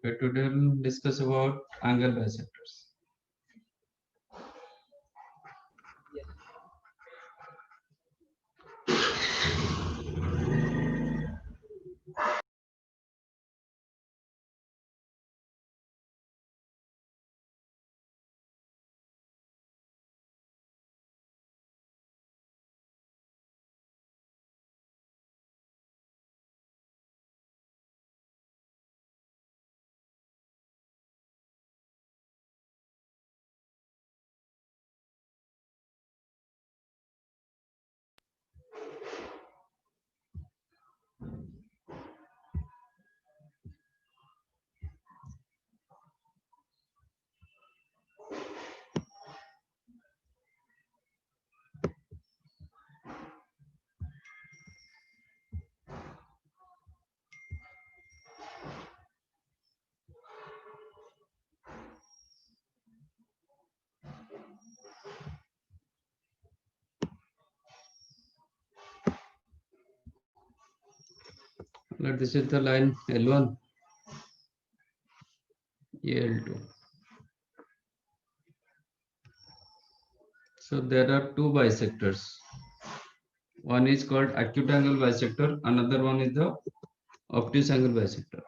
Okay, today we'll discuss about angle bisectors. This is the line L1, L2. So there are two bisectors. One is called acute angle bisector, another one is the obtuse angle bisector.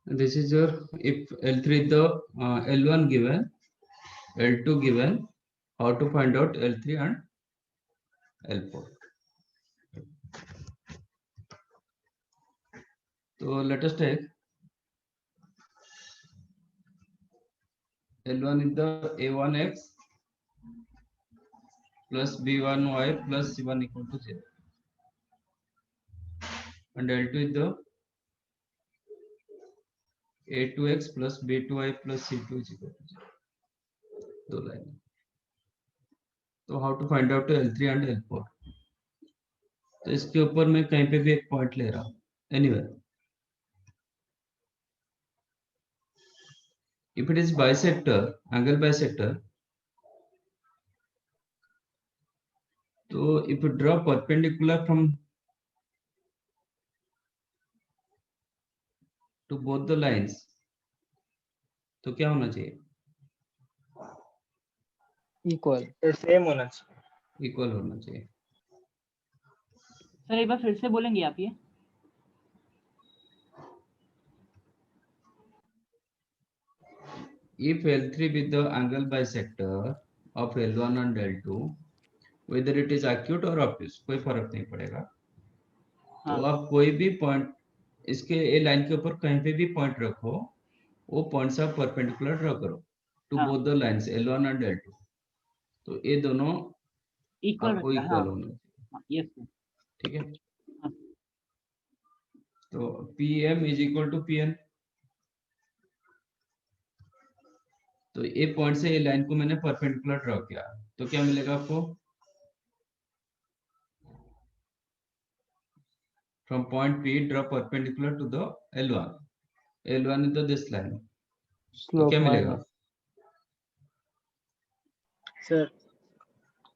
This is your, if L3 is the L1 given, L2 given, how to find out L3 and L4. So let us take L1 is the A1x plus B1y plus C1 equal to 0. And L2 is the A2x plus B2y plus C2 is equal to 0. दो line. तो how to find out L3 and L4? तो इसके ऊपर मैं कहीं पे भी एक पॉइंट ले रहा हूँ. Anyway, if it is bisector, angle bisector, so if you draw perpendicular from to both the lines, तो क्या होना चाहिए? इक्वल, सेम होना चाहिए. इक्वल होना चाहिए. सर एक बार फिर से बोलेंगे आप ये? If L3 with the angle bisector of L1 and L2, whether it is acute or obtuse, कोई फर्क नहीं पड़ेगा. हाँ. तो आप कोई भी पॉइंट इसके ए लाइन के ऊपर कहीं पे भी पॉइंट रखो, वो पॉइंट्स आप परपेंडिकुलर ड्रॉ करो टू हाँ. Both the lines L1 and L2. तो ये दोनों इक्वल आपको इक्वल होना चाहिए. Yes sir. ठीक है. हाँ. तो PM is equal to PN. तो ये पॉइंट से ये लाइन को मैंने परपेंडिकुलर ड्रॉ किया, तो क्या मिलेगा आपको? From point P, draw perpendicular to the L1. L1 is the this line. तो क्या मिलेगा? Sir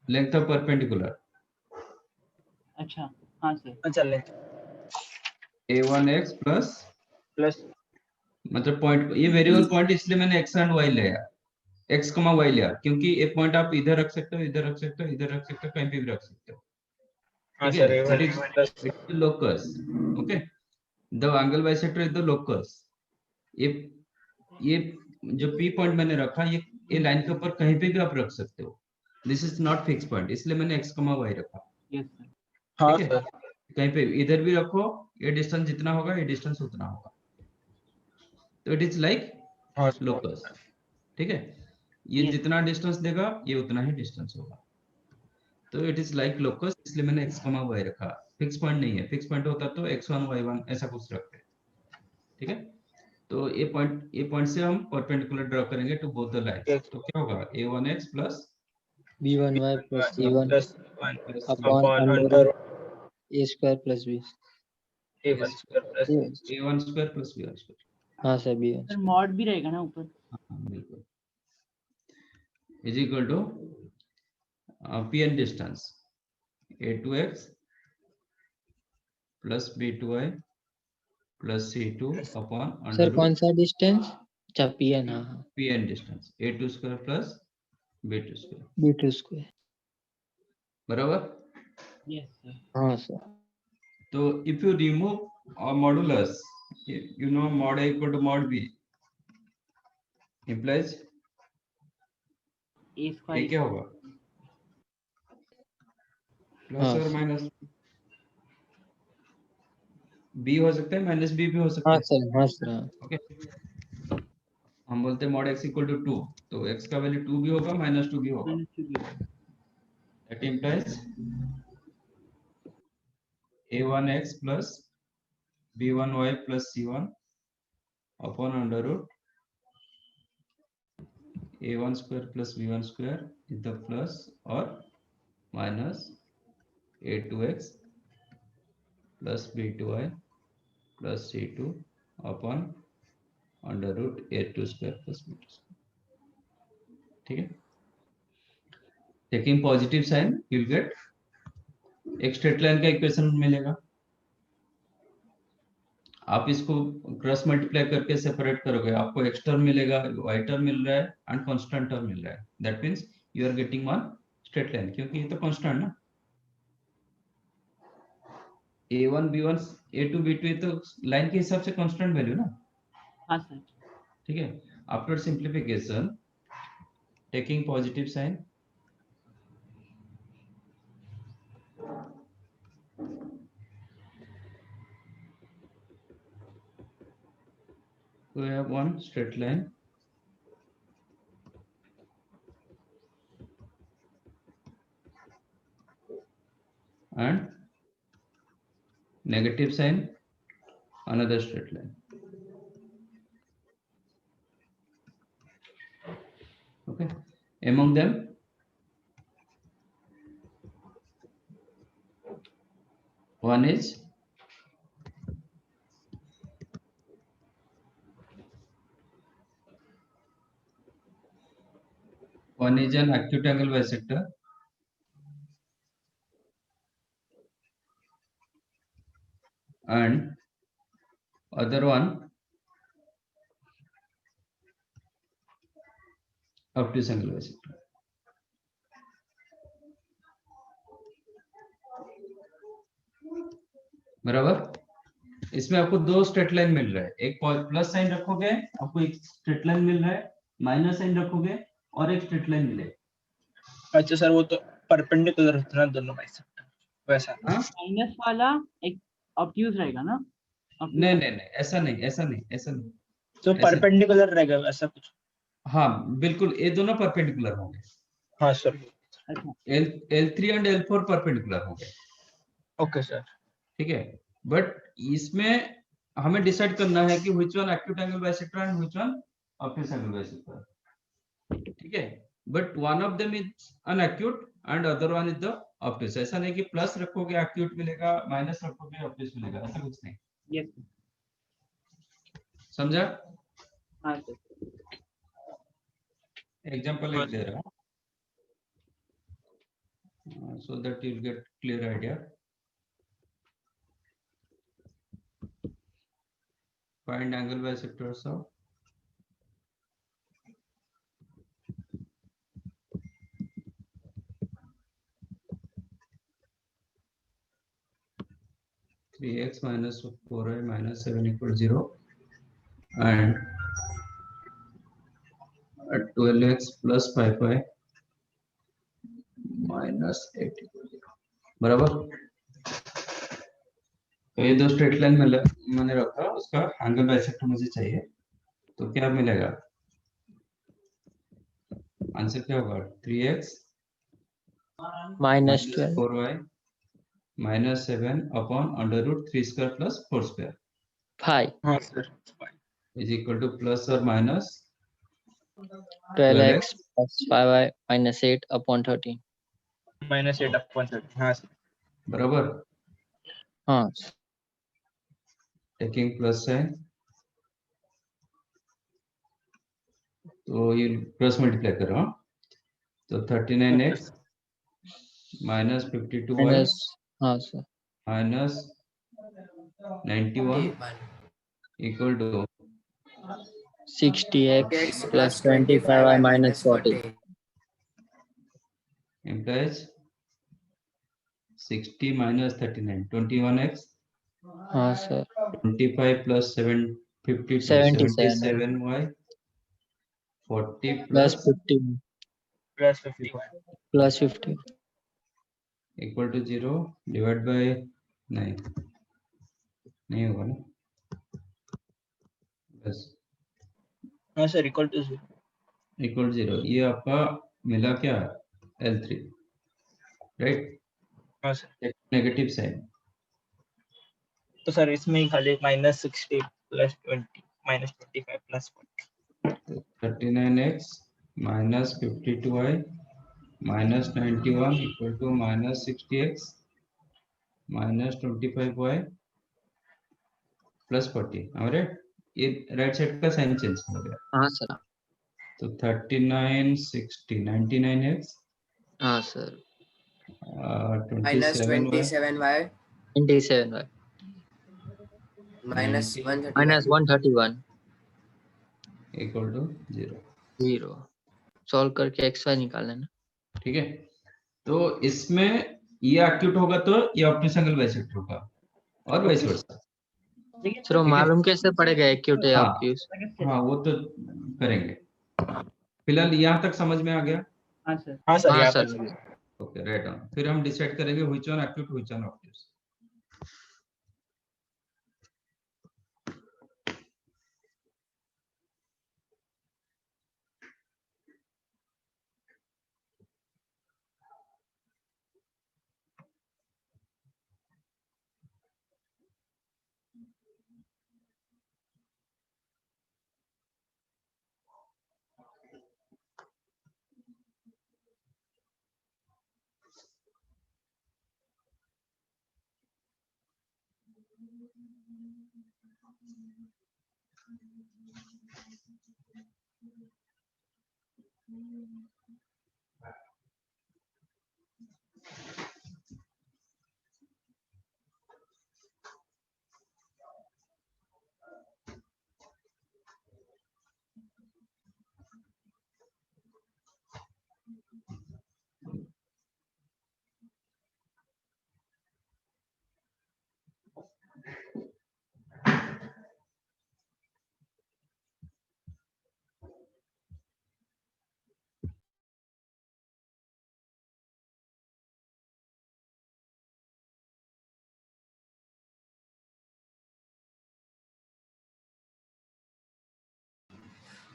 Length of perpendicular. अच्छा. हाँ सर. अच्छा ले A1x plus प्लस मतलब पॉइंट, ये वेरिएबल पॉइंट इसलिए मैंने x एंड y लिया, x कमा y लिया, क्योंकि एक पॉइंट आप इधर रख सकते हो, इधर रख सकते हो, इधर रख सकते हो, कहीं पे भी रख सकते हो, हाँ ठीक सर, है। A1 it is plus locus, okay. The angle bisector is the locus. ये ये जो p पॉइंट मैंने रखा, ये लाइन के ऊपर कहीं पे भी आप रख सकते हो, this is not fix point, इसलिए मैंने x कमा y रखा, यस सर। हाँ ठीक है। सर, कहीं पे इधर भी रखो, ये डिस्टेंस जितना होगा ये डिस्टेंस उतना होगा, तो इट इज लाइक हाँ सर, लोकस, ठीक है। ये Yes. जितना डिस्टेंस देगा ये उतना ही डिस्टेंस होगा, तो इट इज लाइक लोकस, इसलिए मैंने x कमा y रखा। फिक्स पॉइंट नहीं है, फिक्स पॉइंट होता तो x1 y1 ऐसा कुछ रखते, ठीक है। तो ये पॉइंट से हम परपेंडिकुलर ड्रॉ करेंगे to both the lines, Yes. तो क्या होगा a1x plus b1y plus c1 plus 1 plus upon under under a square plus b. A1 square plus ये- a1 square plus b1 square, हाँ सर b1 सर मॉड भी रहेगा ना ऊपर? हाँ बिल्कुल, is equal to pn distance a2x plus b2y plus c2 upon sir under कौन root सा डिस्टेंस? अच्छा pn, हाँ हाँ pn distance a2 square plus b2 square, b2 square. बराबर। Yes sir. हाँ सर. तो if you remove a modulus, you know mod a equal to mod b implies A a square क्या होगा, plus हाँ और minus b हो सकता है, माइनस b भी हो सकता हाँ है, सर, हाँ सर, हाँ. ओके। हम बोलते हैं mod x इक्वल टू 2, तो x का वैल्यू 2 भी होगा, माइनस 2 भी होगा, that implies a1x plus b1y plus c1 upon under root a1 square plus b1 square is the plus or minus a2x plus b2y plus c2 upon under root a2 square plus b2 square, ठीक है। Taking positive sign you will get एक straight line का equation मिलेगा, आप इसको cross multiply करके separate करोगे, आपको एक्स टर्म मिलेगा, वाई टर्म मिल रहा है एंड कांस्टेंट टर्म मिल रहा है, that means you are getting one straight line, क्योंकि ये तो कांस्टेंट ना, a1 b1 a2 b2 ये तो लाइन के हिसाब से कांस्टेंट वैल्यू ना, हाँ सर। ठीक है। After simplification taking positive sign we have one straight line and negative sign another straight line, okay. Among them one is an acute angle bisector and other one obtuse angle bisector, बराबर। इसमें आपको दो straight line मिल रहा है, एक plus sign रखोगे आपको एक स्ट्रेट लाइन मिल रहा है, माइनस साइन रखोगे और एक स्ट्रेट लाइन मिलेगा। अच्छा सर, वो तो परपेंडिकुलर होता है ना दोनों बाइसेक्टर, वैसा। हाँ माइनस वाला एक ऑब्ट्यूज रहेगा ना? नहीं नहीं नहीं, ऐसा नहीं, ऐसा नहीं, ऐसा नहीं, तो ऐसे परपेंडिकुलर रहेगा ऐसा कुछ? हाँ बिल्कुल, ये दोनों परपेंडिकुलर होंगे, हाँ सर। अच्छा। L3 एंड L4 परपेंडिकुलर होंगे, ओके सर। ठीक है। बट इसमें हमें डिसाइड करना है कि which one acute angle bisector and which one obtuse angle bisector, ठीक है। But one of them is an acute and other one is the obtuse, ऐसा नहीं कि प्लस रखोगे acute मिलेगा, माइनस रखोगे obtuse मिलेगा, ऐसा कुछ नहीं, यस। समझा। हाँ सर। एग्जांपल एक दे रहा हूँ so that you get clear idea. Find angle bisectors of 3x minus 4y minus 7 equal 0 and 12x plus 5y minus 8 equal 0 बराबर। तो ये दो स्ट्रेट लाइन मैंने रखा, उसका एंगल बाइसेक्टर मुझे चाहिए, तो क्या मिलेगा? आंसर क्या होगा? 3x minus 12 4y minus 7 upon under root 3 square plus 4 square 5 हाँ sir is equal to plus or minus 12x plus 5y minus 8 upon 13 -8/13 हाँ सर बराबर। हाँ टेकिंग प्लस है तो ये प्लस मल्टीप्लाई कर रहा हूँ, तो 39x minus 52y minus हाँ sir minus 91 equal to 60x plus 25y minus 40 implies 60 minus 39 21x हाँ sir 25 plus 7 52 77 77y 40 plus plus 50 plus 51 plus 50 equal to 0 divide by 9 नहीं होगा ना, बस हाँ सर इक्वल टू 0 इक्वल 0। ये आपका मिला क्या? L3 राइट, हाँ सर नेगेटिव साइन। तो सर इसमें ही खाली -60 plus 20 -25 plus 40 39x minus 52y minus 91 equal to minus 60x minus 25y plus 40। हमारे ये राइट साइड का साइन चेंज हो गया, हाँ सर तो 39 60 99x हाँ sir minus 27y 27y 27y minus 90 131 minus 131 equal to 0। 0 solve करके xy निकाल लेना। ठीक है, तो इसमें ये एक्यूट होगा तो ये ऑप्टिक्स एंगल बाइसेक्टर होगा और वाइस वर्सा। सर वो मालूम कैसे पड़ेगा एक्यूट है हाँ ऑब्ट्यूस? हाँ वो तो करेंगे, फिलहाल यहाँ तक समझ में आ गया। हाँ सर हाँ सर हाँ यहाँ सर तक समझ ओके राइट ऑन, फिर हम डिसाइड करेंगे which one acute which one obtuse.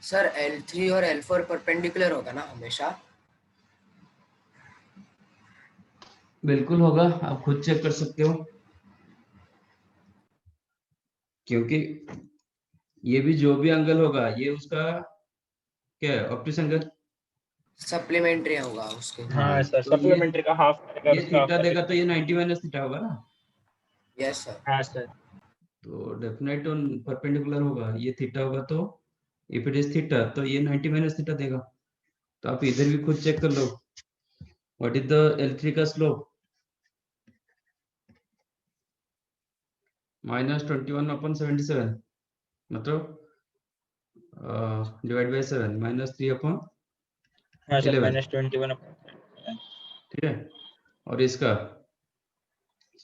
Sir L3 और L4 परपेंडिकुलर होगा ना हमेशा? बिल्कुल होगा, आप खुद चेक कर सकते हो, क्योंकि ये भी जो भी एंगल होगा ये उसका क्या है? ऑप्टिक्स एंगल सप्लीमेंट्री होगा उसके। हाँ सर तो सप्लीमेंट्री का हाफ ये थीटा देगा तो ये 90 माइनस थीटा होगा ना, यस सर। हाँ सर तो डेफिनेट ऑन परपेंडिकुलर होगा, ये थीटा होगा तो इफ इट इज थीटा तो ये 90 माइनस थीटा देगा। तो आप इधर भी खुद चेक कर लो, व्हाट इज द L3 का स्लोप? -21/77 मतलब डिवाइड बाय 7 -3 अपॉन हाँ सर 11, -21 ठीक है। और इसका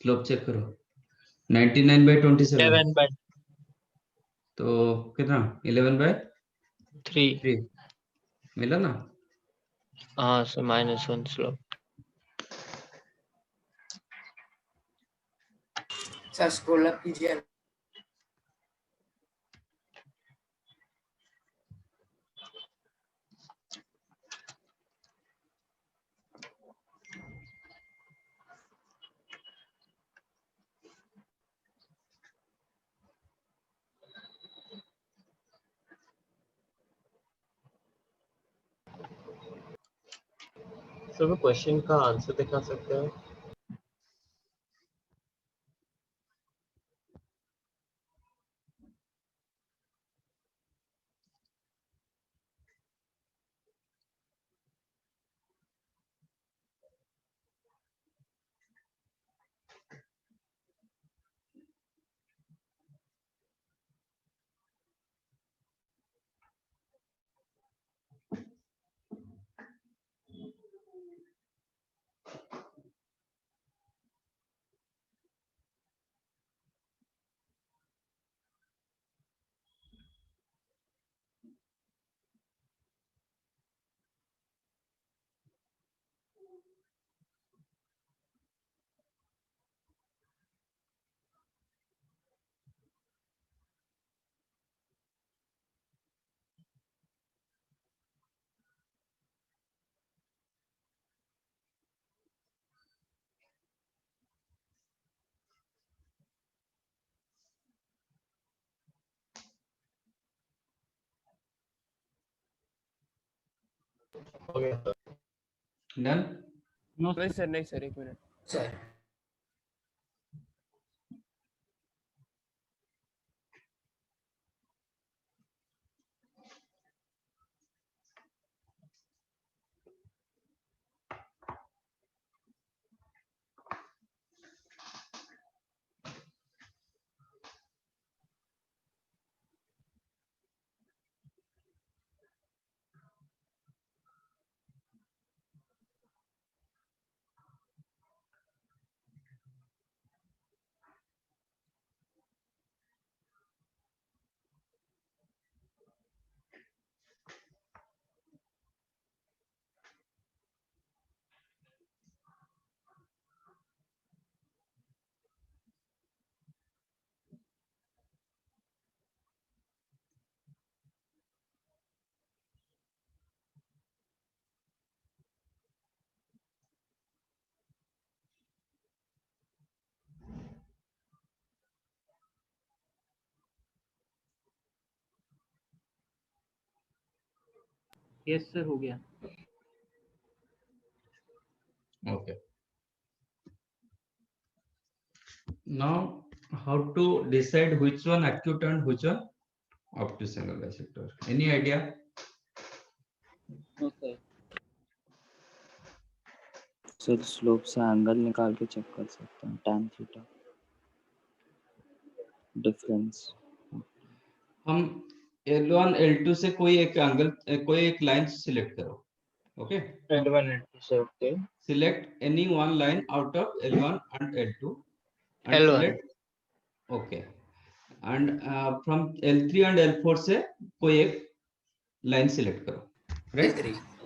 स्लोप चेक करो 99/27, 11/3 तो कितना 11/3 मिला ना। हाँ sir -1 slope. Sir scroll up कीजिए। सर वो क्वेश्चन का आंसर दिखा सकते हैं? हो गया सर। डन। नो नहीं सर एक मिनट। सर यस सर हो गया। Okay. Now, how to decide which one acute and which one obtuse angle bisector? Any idea? No sir. Sir slope से एंगल निकाल के चेक कर सकते हैं tan थीटा डिफरेंस। हम L1 L2 से कोई एक एंगल कोई एक लाइन सिलेक्ट करो। ओके, L1 L2 से okay select any one line out of L1 and L2 and L1 select okay, and from L3 and L4 से कोई एक लाइन सिलेक्ट करो, right?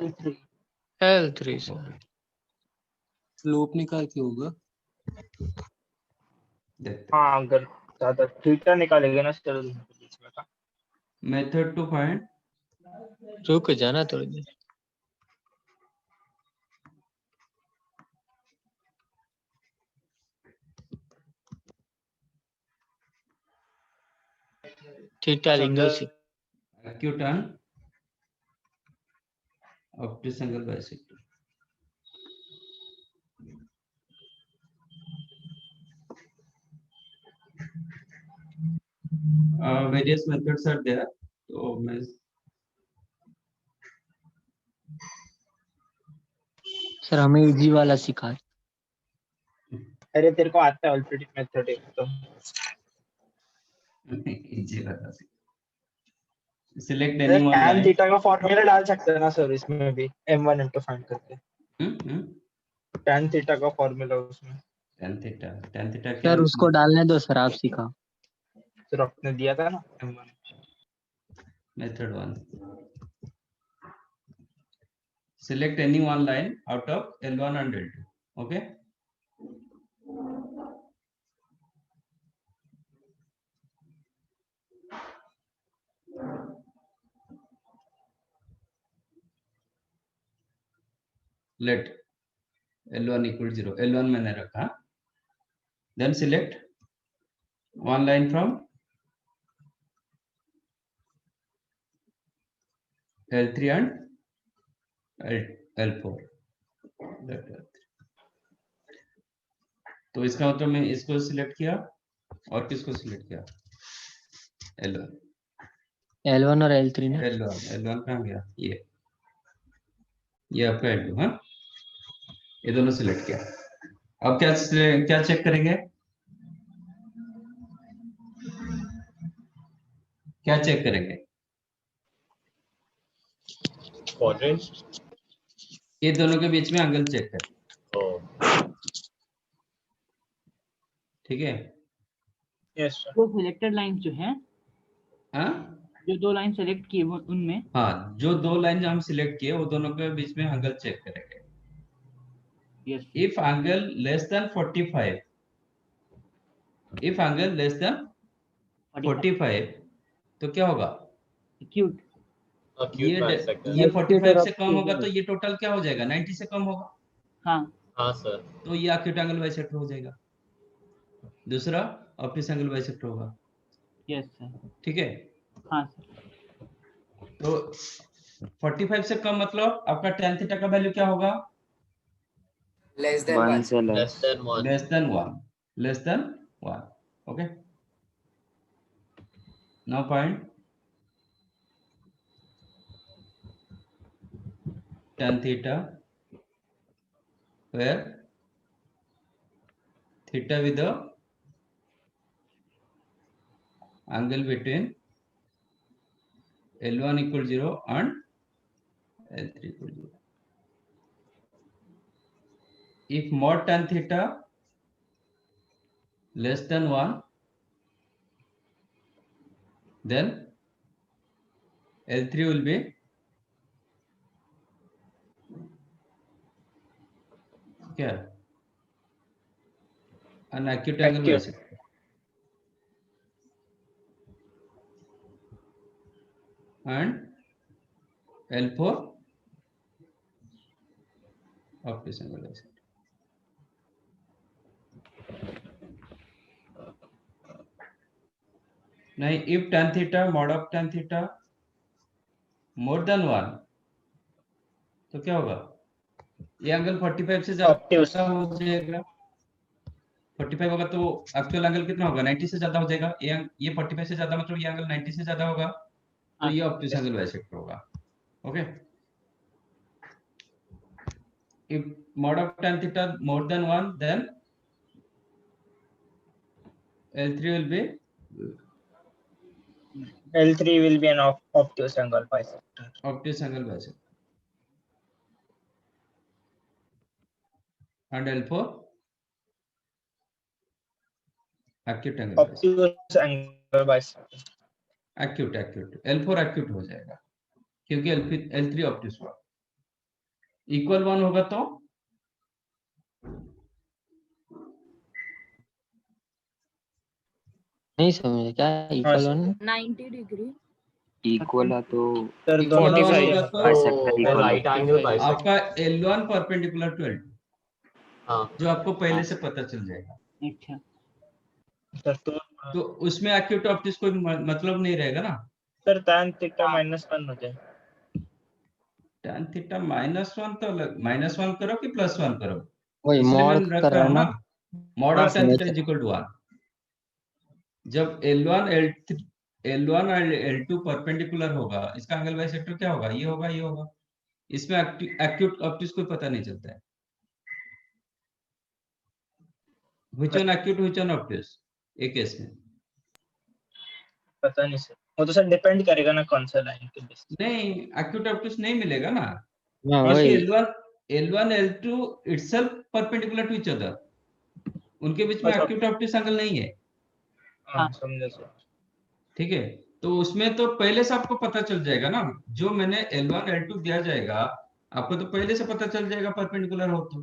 L3 L3 sir. Slope निकाल के होगा। देखते हाँ अगर ज्यादा थीटा निकालेंगे ना सर बीच में का मेथड टू फाइंड रुक जाना थोड़ी देर। थीटा लिख दो सी। acute and obtuse angle bisector. Various methods are there. तो मैं सर हमें इजी वाला सिखा। अरे तेरे को आता है ऑलरेडी मेथड एक तो इजी वाला से select any one tan line. Theta का फॉर्मूला डाल सकते हैं ना सर इसमें भी, m1 m2 फाइंड करके tan थीटा का फॉर्मूला उसमें tan थीटा क्या सर है उसको उसमें? डालने दो सर, आप सिखाओ। सर आपने दिया था ना m1। Method 1, select any one line out of L1 and L2. Okay. Let L1 equal 0. L1 मैंने रखा. Then select one line from L3 and L4. तो इसका मतलब मैं इसको सिलेक्ट किया और किसको सिलेक्ट किया? L1 L1 और L3 ना। L1 कहाँ गया? ये आपका L2, हाँ, ये दोनों सिलेक्ट किया। अब क्या चेक करेंगे? क्या चेक करेंगे? क्वाड्रेंट। ये दोनों के बीच में एंगल चेक करें। ठीक है? Yes sir. वो सिलेक्टेड लाइन जो है, हाँ जो 2 लाइन सेलेक्ट किए वो उनमें हाँ, जो 2 लाइन हम सिलेक्ट किए वो दोनों के बीच में एंगल चेक करेंगे। Yes if angle less than 45, if angle less than 45 तो क्या होगा? एक्यूट। ये 45 से कम होगा तो ये टोटल क्या हो जाएगा? 90 से कम होगा। हाँ हाँ सर। तो ये एक्यूट एंगल बाइसेक्टर हो जाएगा। दूसरा ऑब्ट्यूस एंगल बाइसेक्टर होगा। Yes sir. ठीक है? हाँ सर। तो 45 से कम मतलब आपका tan थीटा का वैल्यू क्या होगा? Less than 1 1. से less less. Than 1। Less than 1, less than 1। Okay, now find tan theta where theta with the angle between L1 equal 0 and L3 equal 0. If mod tan theta less than 1, then L3 will be क्या? An acute angle Acute. bisector. And L4 obtuse angle bisector. Now, if tan theta mod of tan theta more than 1, तो क्या होगा? ये angle 45 से Obtuse. ज्यादा हो जाएगा। 45 होगा तो एक्चुअल एंगल कितना होगा? 90 से ज्यादा हो जाएगा। ये 45 से ज्यादा मतलब ये एंगल 90 से ज्यादा होगा, तो ये ऑब्ट्यूस एंगल बाइसेक्टर होगा। Okay, if mod of tan theta more than 1, then L3 will be L3 will be an obtuse angle bisector. obtuse angle bisector. And L4 acute angle bisector. Obtuse angle bisector. acute L4 acute हो जाएगा क्योंकि L3 obtuse हुआ। Equal 1 होगा तो नहीं समझे क्या equal one? 90 degree equal है तो सर इक्वल दोनों 1 सही होगा है। तो bisector equal right angle bisector. आपका L1 परपेंडिकुलर टू L2, हाँ जो आपको पहले से पता चल जाएगा। अच्छा सर तो उसमें एक्यूट ऑब्ट्यूस कोई मतलब नहीं रहेगा ना। सर tan थीटा -1 हो जाए। tan थीटा -1 तो -1 करो कि +1 करो, वही इसलिए मॉड मैंने कर रखा रहा हूं है ना, ना। मॉड हाँ of tan sir. Theta is equal to 1। जब L1 और L2 परपेंडिकुलर होगा, इसका एंगल बाइसेक्टर क्या होगा? ये होगा, ये होगा। इसमें एक्यूट ऑब्ट्यूस कोई पता नहीं चलता है। Which one acute, which one obtuse, एक केस में पता नहीं सर। वो तो सर डिपेंड करेगा ना कौन सा लाइन के बेस। नहीं, एक्यूट ऑब्टयूस नहीं मिलेगा ना, हाँ और वही L1 L2 itself perpendicular to each other, उनके बीच में अच्छा। एक्यूट ऑब्टयूस एंगल नहीं है। हाँ समझा सर। ठीक है, तो उसमें तो पहले से आपको पता चल जाएगा ना, जो मैंने L1 L2 दिया जाएगा आपको तो पहले से पता चल जाएगा परपेंडिकुलर हो तो।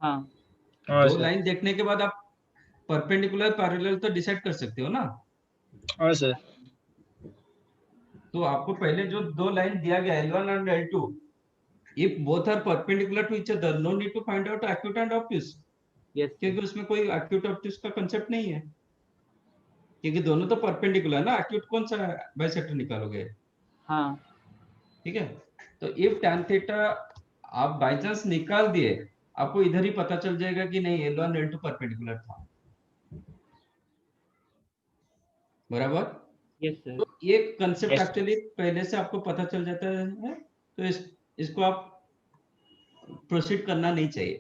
हाँ हाँ दो सर। लाइन देखने के बाद आप परपेंडिकुलर पैरेलल तो डिसाइड कर सकते हो ना। हाँ सर। तो आपको पहले जो दो लाइन दिया गया L1 and L2, if both are perpendicular to each other, no need to find out acute and obtuse, yes क्योंकि उसमें कोई acute obtuse का कंसेप्ट नहीं है, क्योंकि दोनों तो परपेंडिकुलर ना, acute कौन सा बाइसेक्टर निकालोगे। हाँ ठीक है, तो इफ tan थीटा आप बाय चांस निकाल दिए, आपको इधर ही पता चल जाएगा कि नहीं L1 L2 परपेंडिकुलर था, बराबर। Yes sir. तो ये कंसेप्ट Yes, एक्चुअली पहले से आपको पता चल जाता है, तो इसको आप प्रोसीड करना नहीं चाहिए।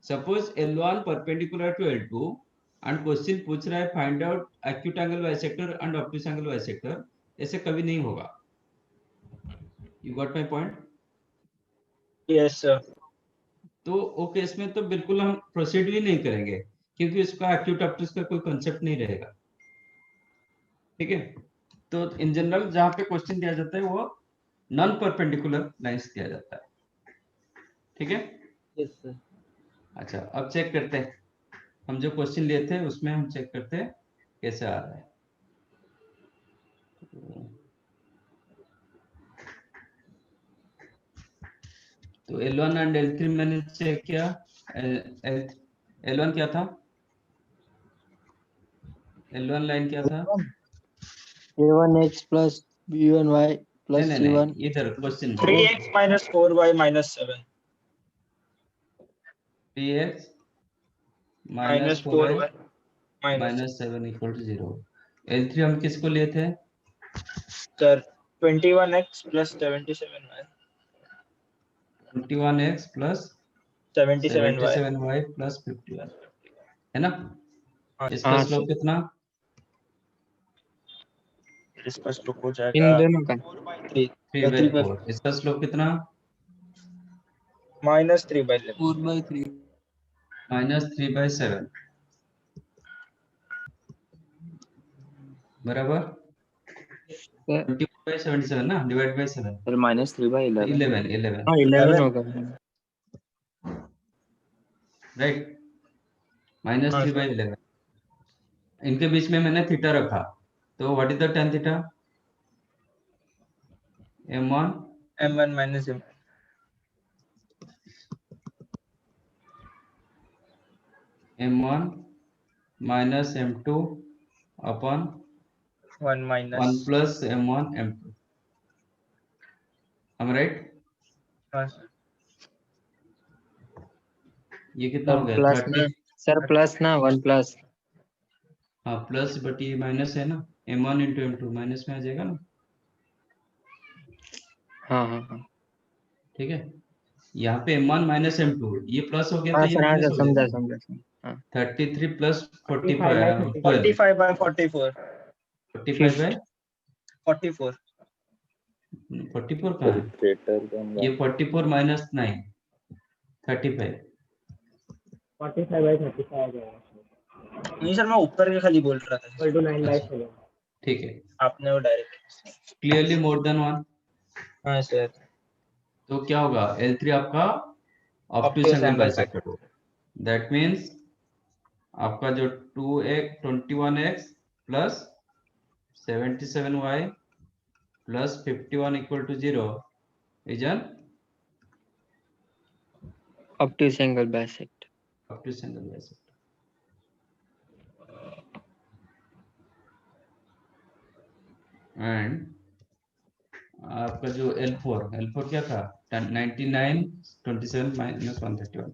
Suppose L1 perpendicular to L2 and question पूछ रहा है find out acute angle bisector and obtuse angle bisector, ऐसे कभी नहीं होगा। You got my point. yes sir. तो वो केस में तो बिल्कुल हम प्रोसीड भी नहीं करेंगे, क्योंकि उसका एक्यूट ऑब्ट्यूस का कोई कंसेप्ट नहीं रहेगा। ठीक है, तो इन जनरल जहां पे क्वेश्चन दिया जाता है वो नॉन परपेंडिकुलर लाइंस दिया जाता है। ठीक है, यस सर। अच्छा अब चेक करते हैं, हम जो क्वेश्चन लिए थे उसमें हम चेक करते हैं कैसे आ रहा है। तो L1 एंड L3 मैंने चेक किया। L1 क्या था, L1 लाइन क्या था। a1x plus b1y नहीं plus नहीं c1 नहीं, इधर question 3x minus 4y minus 7 3x minus minus 4y 4y minus minus 7 equal to 0। L3 हम किसको लिए थे, sir 21x plus 77y 21x plus 77y 77y plus 51, है ना। हाँ इसका हाँ स्लोप सर कितना, इसका स्लोप हो इन जाएगा दोनों का 3 3/4। इसका स्लोप कितना, minus 3/11 4/3 माइनस 3/7, बराबर 21/77 ना, डिवाइड बाय 7, फिर -3/11 11 हाँ 11 होगा राइट, माइनस हाँ थ्री सर बाई 11। इनके बीच में मैंने थीटा रखा, तो what is the tan theta, m1 m1 minus m m1 minus m2 upon 1 minus 1 plus m1 m2, हम राइट। हाँ सर ये कितना सर हो गया प्लस 30, ना सर प्लस ना 1 प्लस हाँ प्लस बट ये माइनस है ना, m1 इंटू m2 माइनस में आ जाएगा ना। हाँ हाँ हाँ ठीक है, यहाँ पे m1 माइनस m2 ये प्लस हो गया तो हाँ ये सर हाँ माइनस सर हो समझा जाएगा। समझा समझा हाँ 33 प्लस 45 by 45 12, 45/44 45 बाय 44 44 कहाँ है, ये 44 माइनस 9 35। 45/35 आ जाएगा, नहीं सर मैं ऊपर के खाली बोल रहा था इक्वल टू 9/7। ठीक है, आपने वो डायरेक्ट क्लियरली मोर देन 1। हाँ सर तो क्या होगा, L3 आपका obtuse obtuse angle angle bisector होगा। दैट मींस आपका जो 21x plus 77y plus 51 equal to 0 is an obtuse angle bisect obtuse angle bisector. And आपका जो L4 क्या था, 99 27 minus 131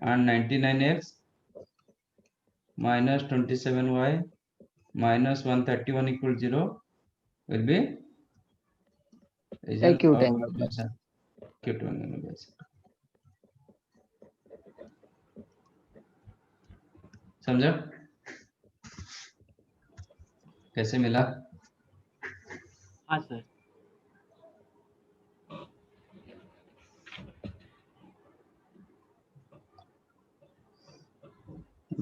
and 99x minus 27y minus 131 equal 0 will be is an acute angle acute angle bisector. समझा। कैसे मिला? हाँ sir.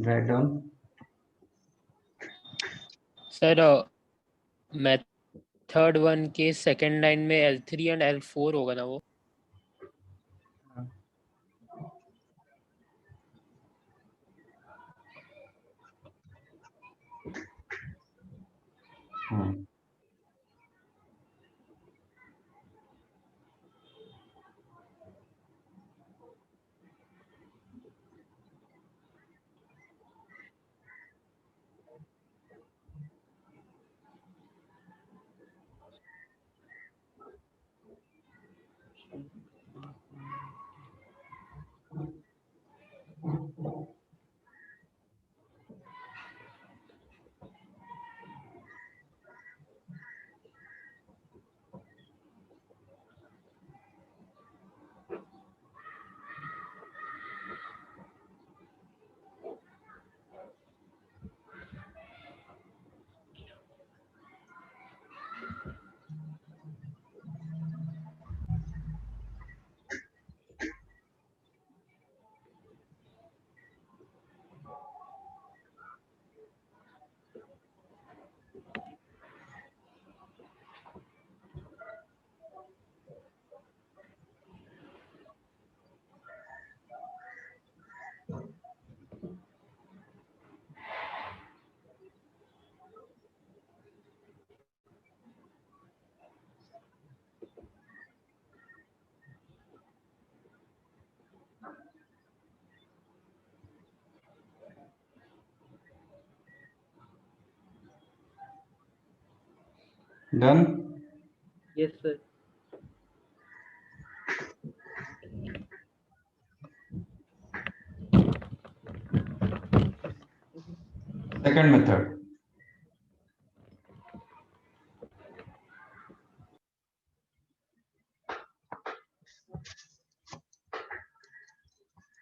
Write down. Sir method 1 के second line में L3 एंड L4 होगा ना वो? हाँ done. Yes sir. Second method,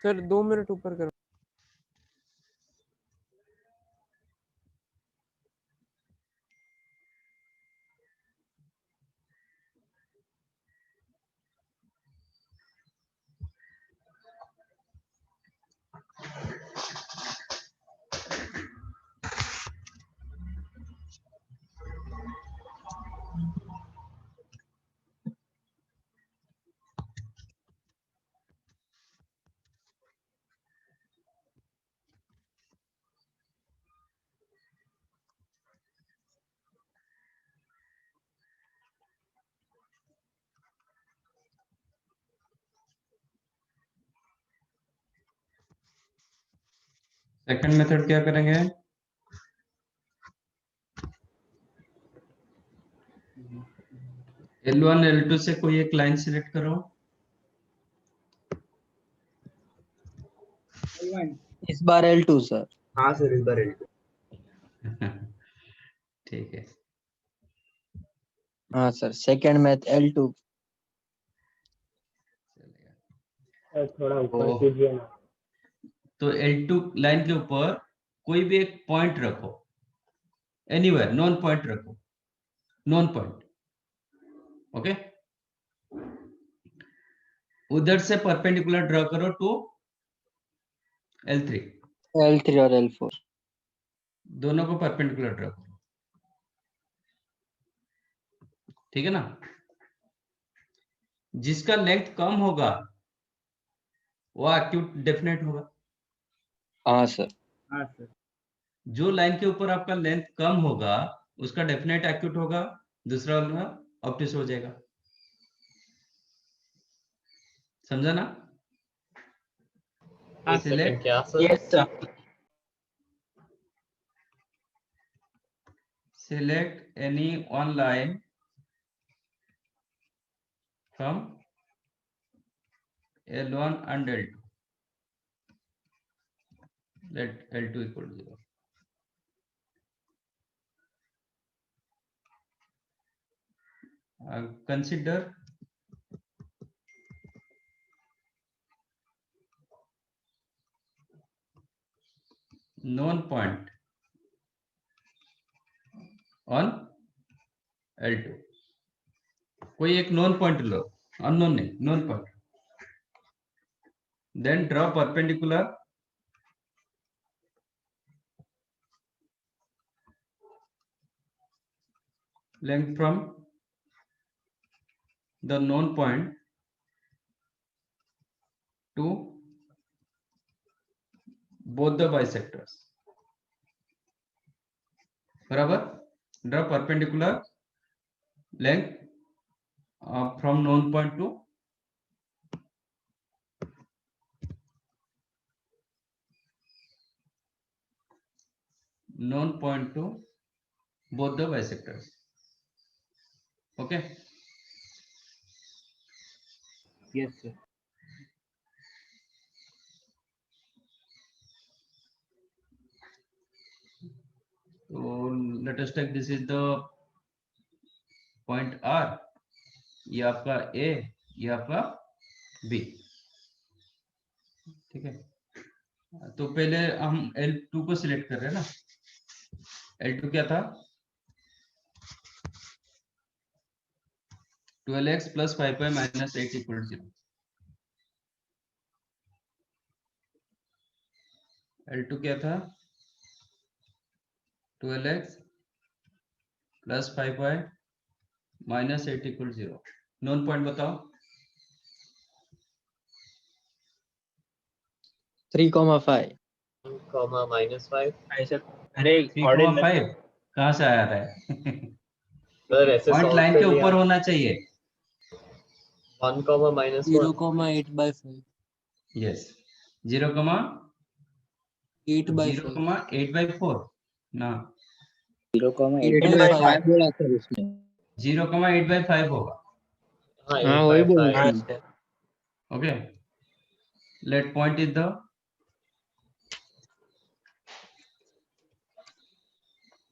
sir 2 minute ऊपर करो। सेकंड मेथड क्या करेंगे? L1 L2 से कोई एक लाइन सिलेक्ट करो। इस बार L2 सर। हाँ सर, इस बार L2। ठीक है, हाँ सर, सेकंड मैथ L2। चलेगा। सर थोड़ा ऊपर ओ, कीजिए ना। तो L2 लाइन के ऊपर कोई भी एक पॉइंट रखो, एनीवेयर नॉन पॉइंट रखो, नॉन पॉइंट। ओके, उधर से परपेंडिकुलर ड्रॉ करो टू L3, L3 और L4। दोनों को परपेंडिकुलर ड्रॉ करो। ठीक है ना? जिसका लेंथ कम होगा वो एक्यूट डेफिनेट होगा। हाँ सर। हाँ सर। जो लाइन के ऊपर आपका लेंथ कम होगा उसका डेफिनेट एक्यूट होगा, दूसरा वाला ऑब्ट्यूस हो जाएगा। समझा ना? एक सेकंड, सिलेक्ट क्या sir? Yes sir. select any one line from L1 and L2. Let L2 equal to 0. Consider known point on L2. कोई एक नोन पॉइंट लो, अननोन नहीं, known point. Then draw perpendicular length from the known point to both the bisectors. बराबर. Draw perpendicular length from known point to both the bisectors. Okay. Yes, sir. So let us take, this is the point R, ये आपका A, ये आपका B. ठीक है. तो पहले हम L2 को सिलेक्ट कर रहे हैं ना. L2 क्या था? 12x plus 5y minus 8 equal to 0. L2 क्या था? 12x plus 5y minus 8 equal to 0. Known point बताओ. 3,5. 1, -5. ऐसा अरे 3,5 कहाँ से आया रहा है? सर ऐसे पॉइंट solve लाइन कर के लिया. ऊपर होना चाहिए. 1, -1. 0,8/5. यस. 0, 8/5. 0,8/4 ना. 0,8/5 बोला सर उसने. 0,8/5 होगा. हाँ, हाँ वही 8/5. बोला हाँ था. Sir. Okay. Let point is the,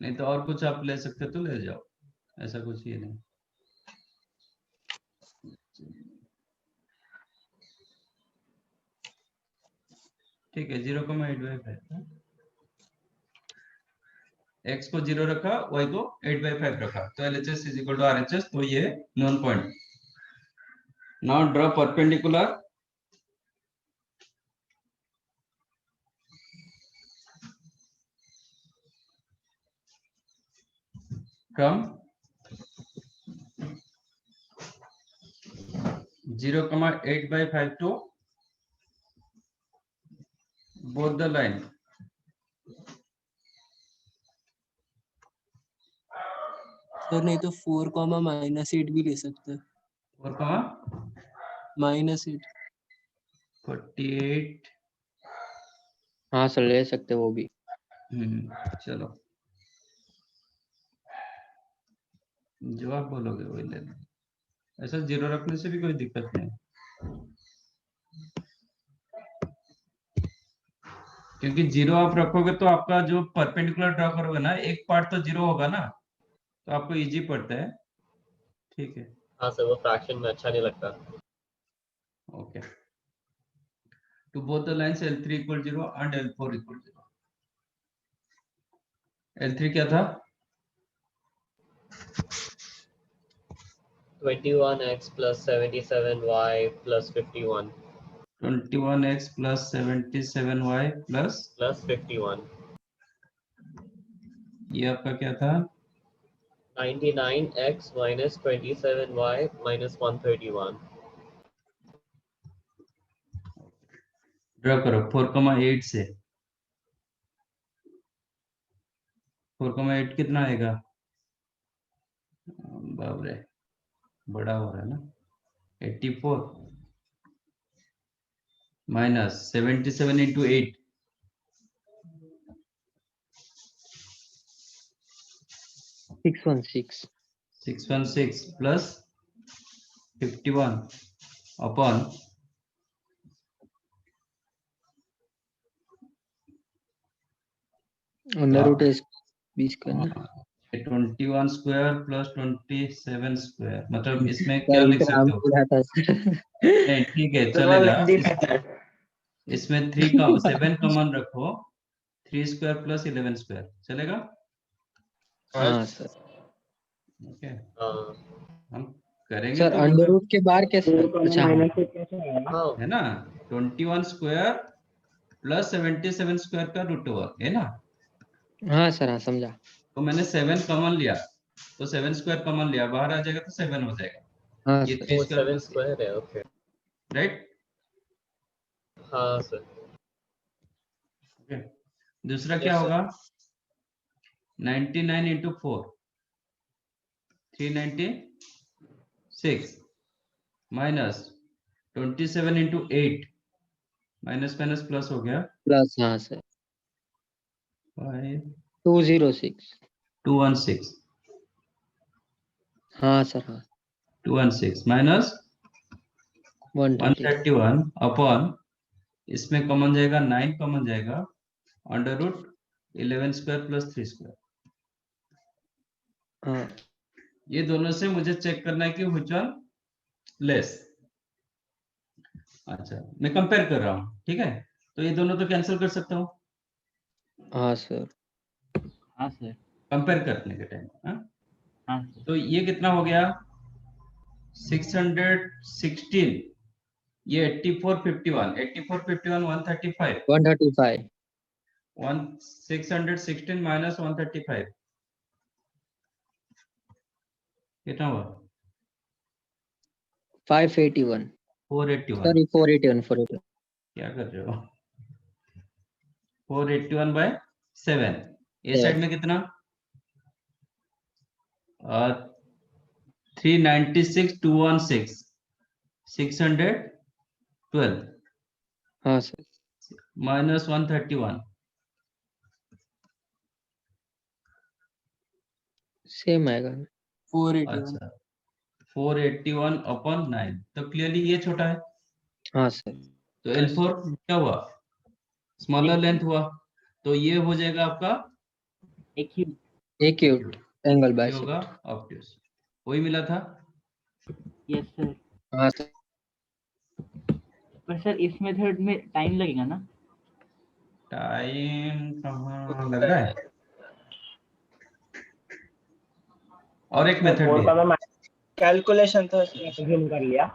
नहीं तो और कुछ आप ले सकते तो ले जाओ, ऐसा कुछ ये नहीं. ठीक है. 0,8/5. x को 0 रखा, y को 8/5 रखा, तो LHS is equal to RHS. तो ये known point. Now draw perpendicular from 0,8/5 to both the line. सर नहीं तो 4, -8 भी ले सकते हैं. 4,48. -8. हाँ सर ले सकते वो भी. चलो, जो आप बोलोगे वही ले लो. ऐसा 0 रखने से भी कोई दिक्कत नहीं, क्योंकि 0 आप रखोगे तो आपका जो परपेंडिकुलर ड्रॉ करोगे ना, एक पार्ट तो 0 होगा ना, तो आपको इजी पड़ता है. ठीक है. हाँ सर, वो फ्रैक्शन में अच्छा नहीं लगता. Okay. To both the lines L3 equal 0 and L4 equal 0. L3 क्या था? 21x plus 77y plus 51 21x plus 77y plus 51. ये आपका क्या था? 99x minus 27y minus 131. Draw करो 4,8 से. 4,8 कितना आएगा? बाप रे, बड़ा हो रहा है ना. 84 minus 77 into 8. 616. 616 plus 51 upon under root 20 करना. 21 स्क्वायर प्लस 27 स्क्वायर. मतलब इसमें क्या लिख सकते हो? नहीं ठीक है, चलेगा. इसमें 7 कॉमन रखो. 3 स्क्वायर प्लस 11 स्क्वायर चलेगा. हाँ सर. ओके हाँ हम करेंगे सर तो अंडर मतलब रूट के बाहर कैसे? अच्छा हाँ माइनस एट कैसे आया? हाँ है ना 21 स्क्वायर प्लस 77 स्क्वायर का रूट ओवर है ना। हाँ सर हाँ समझा। तो मैंने 7 कॉमन लिया तो 7 स्क्वायर कॉमन लिया, बाहर आ जाएगा तो 7 हो जाएगा। हाँ ये सर 3 वो स्क्वायर 7 प्लस स्क्वायर है। Okay right. हाँ सर। ओके दूसरा Yes, क्या sir. होगा 99 into 4 396 minus 27 into 8 minus minus plus हो गया प्लस हाँ सर 5216 206। हाँ सर हाँ 216 माइनस 130। 131 अपॉन इसमें कॉमन जाएगा 9 कॉमन जाएगा under root 11 square plus 3 square. हाँ ये दोनों से मुझे चेक करना है कि व्हिच वन लेस। अच्छा मैं कंपेयर कर रहा हूँ ठीक है, तो ये दोनों तो कैंसिल कर सकता हूँ हाँ सर। हाँ सर। कंपेयर करने के टाइम। हाँ सर। तो ये कितना हो गया 616 ये 8451 8451 135 135 616 माइनस 135 कितना हुआ 581। 481। सॉरी 481। क्या कर रहे हो 481 बाय 7 ये साइड में कितना 396 216 612 हाँ सर माइनस 131 सेम आएगा। 481। अच्छा 481 अपॉन 9 तो क्लियरली ये छोटा है। हाँ सर तो L4 क्या हुआ स्मॉलर लेंथ हुआ तो ये हो जाएगा आपका एक ही। एक्यूट एंगल ये बाइसेक्ट। होगा ऑब्ट्यूस वही मिला था। Yes sir. हाँ सर पर सर इस मेथड में टाइम लगेगा ना? टाइम कहाँ लग रहा है और एक मेथड भी है। कैलकुलेशन तो assume कर लिया।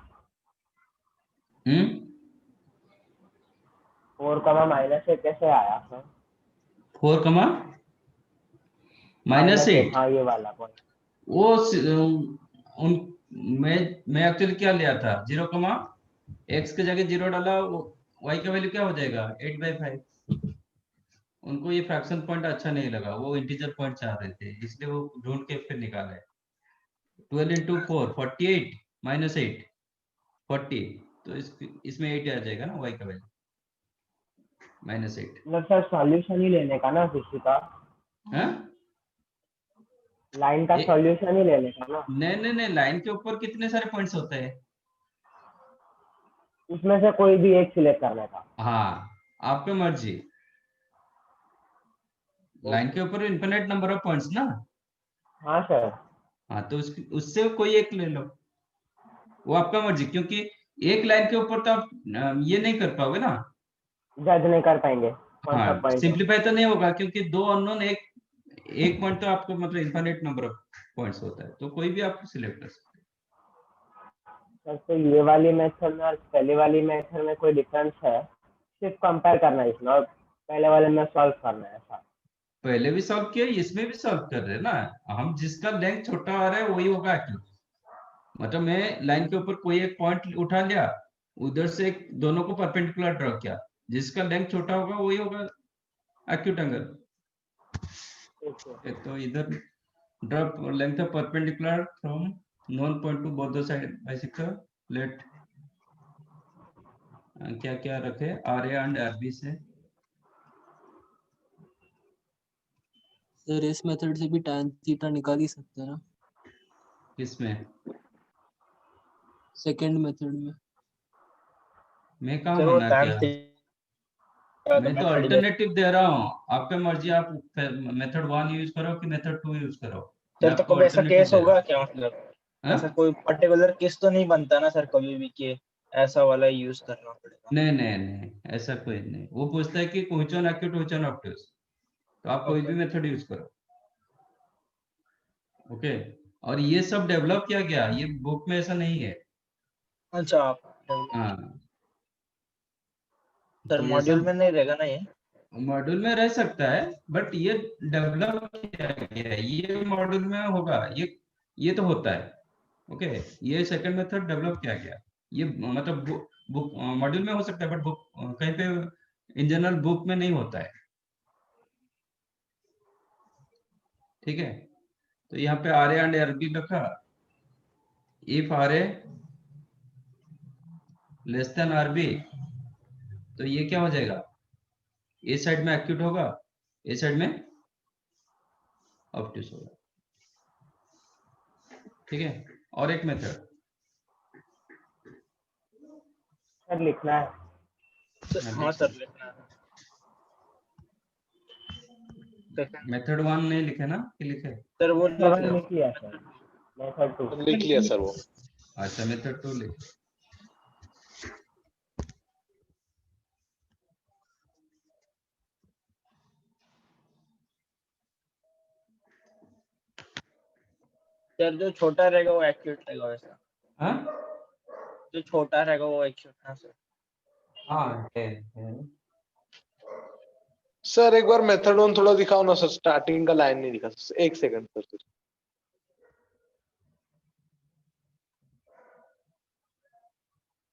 4 माइनस 8 कैसे आया सर? 4 कमा माइनस 8 हाँ ये वाला पॉइंट। वो उन मैं एक्चुअली क्या लिया था 0 कमा एक्स की जगह 0 डाला वाई का वैल्यू क्या हो जाएगा 8/5। उनको ये फ्रैक्शन पॉइंट अच्छा नहीं लगा वो इंटीजर पॉइंट चाह रहे थे इसलिए वो ढूंढ के फिर निकाला है 12 इंटू 4 48 माइनस 8 40 तो इसमें 8 आ जाएगा ना वाई का वैल्यू -8। मतलब सर सॉल्यूशन ही लेने का ना किसी का, हाँ लाइन का सॉल्यूशन ही लेने का ना। नहीं लाइन के ऊपर कितने सारे पॉइंट्स होते हैं उसमें से कोई भी एक सिलेक्ट करने का। हाँ आपकी मर्जी लाइन के ऊपर इन्फिनिट नंबर ऑफ पॉइंट्स ना। हाँ सर। हाँ तो उससे कोई एक ले लो वो आपका मर्जी क्योंकि एक लाइन के ऊपर तो आप ये नहीं कर पाओगे ना। जज नहीं कर पाएंगे कौन सा हाँ पॉइंट है। सिंप्लीफाई तो नहीं होगा क्योंकि दो अननोन एक पॉइंट तो आपको मतलब इन्फिनिट नंबर ऑफ पॉइंट्स होता है तो कोई भी आप सिलेक्ट कर सकते सर तो ये वाली मेथड में और पहले वाली मेथड में कोई डिफरेंस है? सिर्फ कंपेयर करना है इसमें और पहले वाले में सॉल्व करना है ऐसा? हैं। पहले भी सॉल्व किया इसमें भी सॉल्व कर रहे हैं ना हम जिसका लेंथ छोटा आ रहा है वही होगा एक्यूट। मतलब मैं लाइन के ऊपर कोई एक पॉइंट उठा लिया उधर से दोनों को परपेंडिकुलर ड्रॉ किया जिसका लेंथ छोटा होगा वही होगा एक्यूट एंगल। तो इधर draw length of perpendicular from known point to both the side bisector let क्या क्या रखे r A and are b से। सर इस मेथड से भी tan थीटा निकाल ही सकते हैं ना किसमें सेकंड मेथड में। मैं कहा सर वो मना tan किया मैं तो अल्टरनेटिव दे रहा हूँ आपके मर्जी आप मेथड 1 यूज करो कि मेथड 2 यूज करो। मैं सर तो आपको कभी ऐसा अल्टरनेटिव केस दे रहा होगा हूँ। क्या, मतलब हाँ? ऐसा कोई पर्टिकुलर केस तो नहीं बनता ना सर कभी भी कि ऐसा वाला यूज करना पड़ेगा? नहीं ऐसा कोई नहीं वो पूछता है कि which one acute which one obtuse तो आप कोई भी मेथड यूज करो। ओके और ये सब डेवलप किया गया, ये बुक में ऐसा नहीं है। अच्छा हाँ, सर तो ये मॉड्यूल सब में नहीं रहेगा ना ये? मॉड्यूल में रह सकता है, बट ये डेवलप किया गया है, ये मॉड्यूल में होगा, ये तो होता है। ओके, ये सेकंड मेथड डेवलप किया गया, ये मतलब बुक मॉड्यूल में हो सकता है, बट बुक कहीं पे इन जनरल बुक में नहीं होता है। ठीक है, तो यहाँ पे R A and are B रखा, if R A less than are B, तो ये क्या हो जाएगा, ए साइड में एक्यूट होगा, ए साइड में ऑब्ट्यूस होगा। ठीक है, और एक मेथड सर लिखना है। हाँ सर लिखना है। सेकंड मेथड 1 नहीं लिखे ना, कि लिखे? सर वो लिख सेवन लो। लिख लिया सर, मेथड 2। लिख लिया सर वो। अच्छा, मेथड 2 लिखे। सर जो छोटा रहेगा वो एक्यूट रहेगा वैसा? हाँ जो छोटा रहेगा वो एक्यूट है सर? हाँ है। सर एक बार मेथड 1 थोड़ा दिखाओ ना सर, स्टार्टिंग का लाइन नहीं दिखा सर, एक सेकंड सर।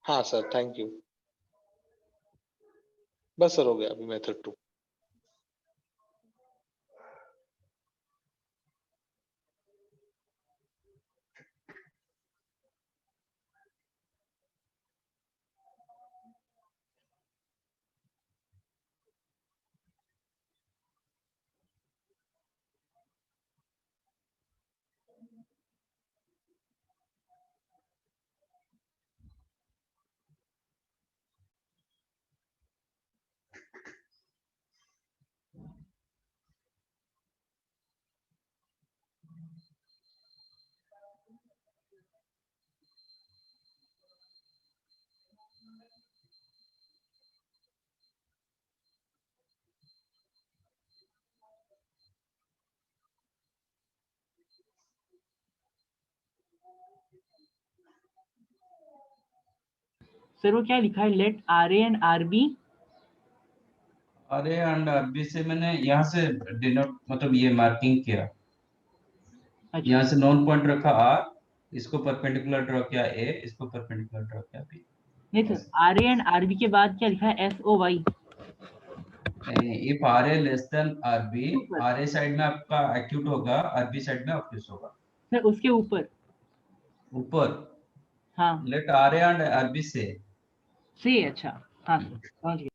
हाँ सर, थैंक यू। बस सर हो गया अभी मेथड 2। सर वो क्या लिखा है, let r A and are b? अरे एंड अरबी से मैंने यहाँ से डिनोट मतलब ये मार्किंग किया, अच्छा यहाँ से नॉन पॉइंट रखा आर, इसको परपेंडिकुलर ड्रॉ किया ए, इसको परपेंडिकुलर ड्रॉ किया बी। नहीं sir, r A and are b के बाद क्या लिखा है, s o y? If R A less than are b, ऊपर। आर ए साइड में आपका एक्यूट होगा, आर बी साइड में ऑब्ट्यूस होगा। सर उसके ऊपर? ऊपर हाँ let r A and are b से। से, अच्छा हाँ सर समझ गया।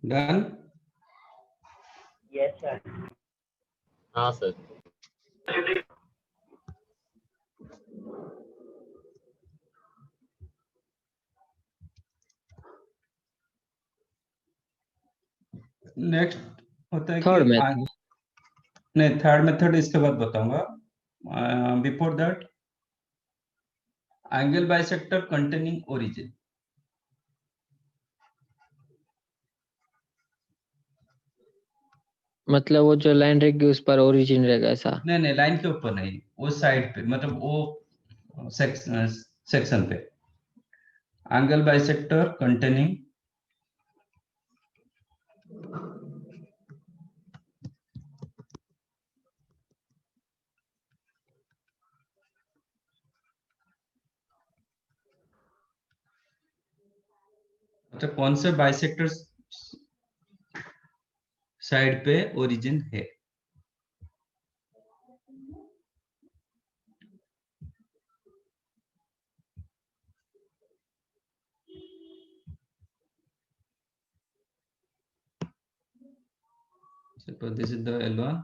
डन। Yes sir. हाँ सर। नेक्स्ट होता है थर्ड कि मेथड। नहीं, थर्ड मेथड इसके बाद बताऊंगा। Before that, angle bisector containing origin. मतलब वो जो लाइन रहेगी उस पर ओरिजिन रहेगा ऐसा? नहीं नहीं, लाइन के ऊपर नहीं, वो साइड पे, मतलब वो सेक्शन पे। एंगल बाइसेक्टर कंटेनिंग मतलब कौन से बाइसेक्टर साइड पे ओरिजिन है। Suppose this is the L1.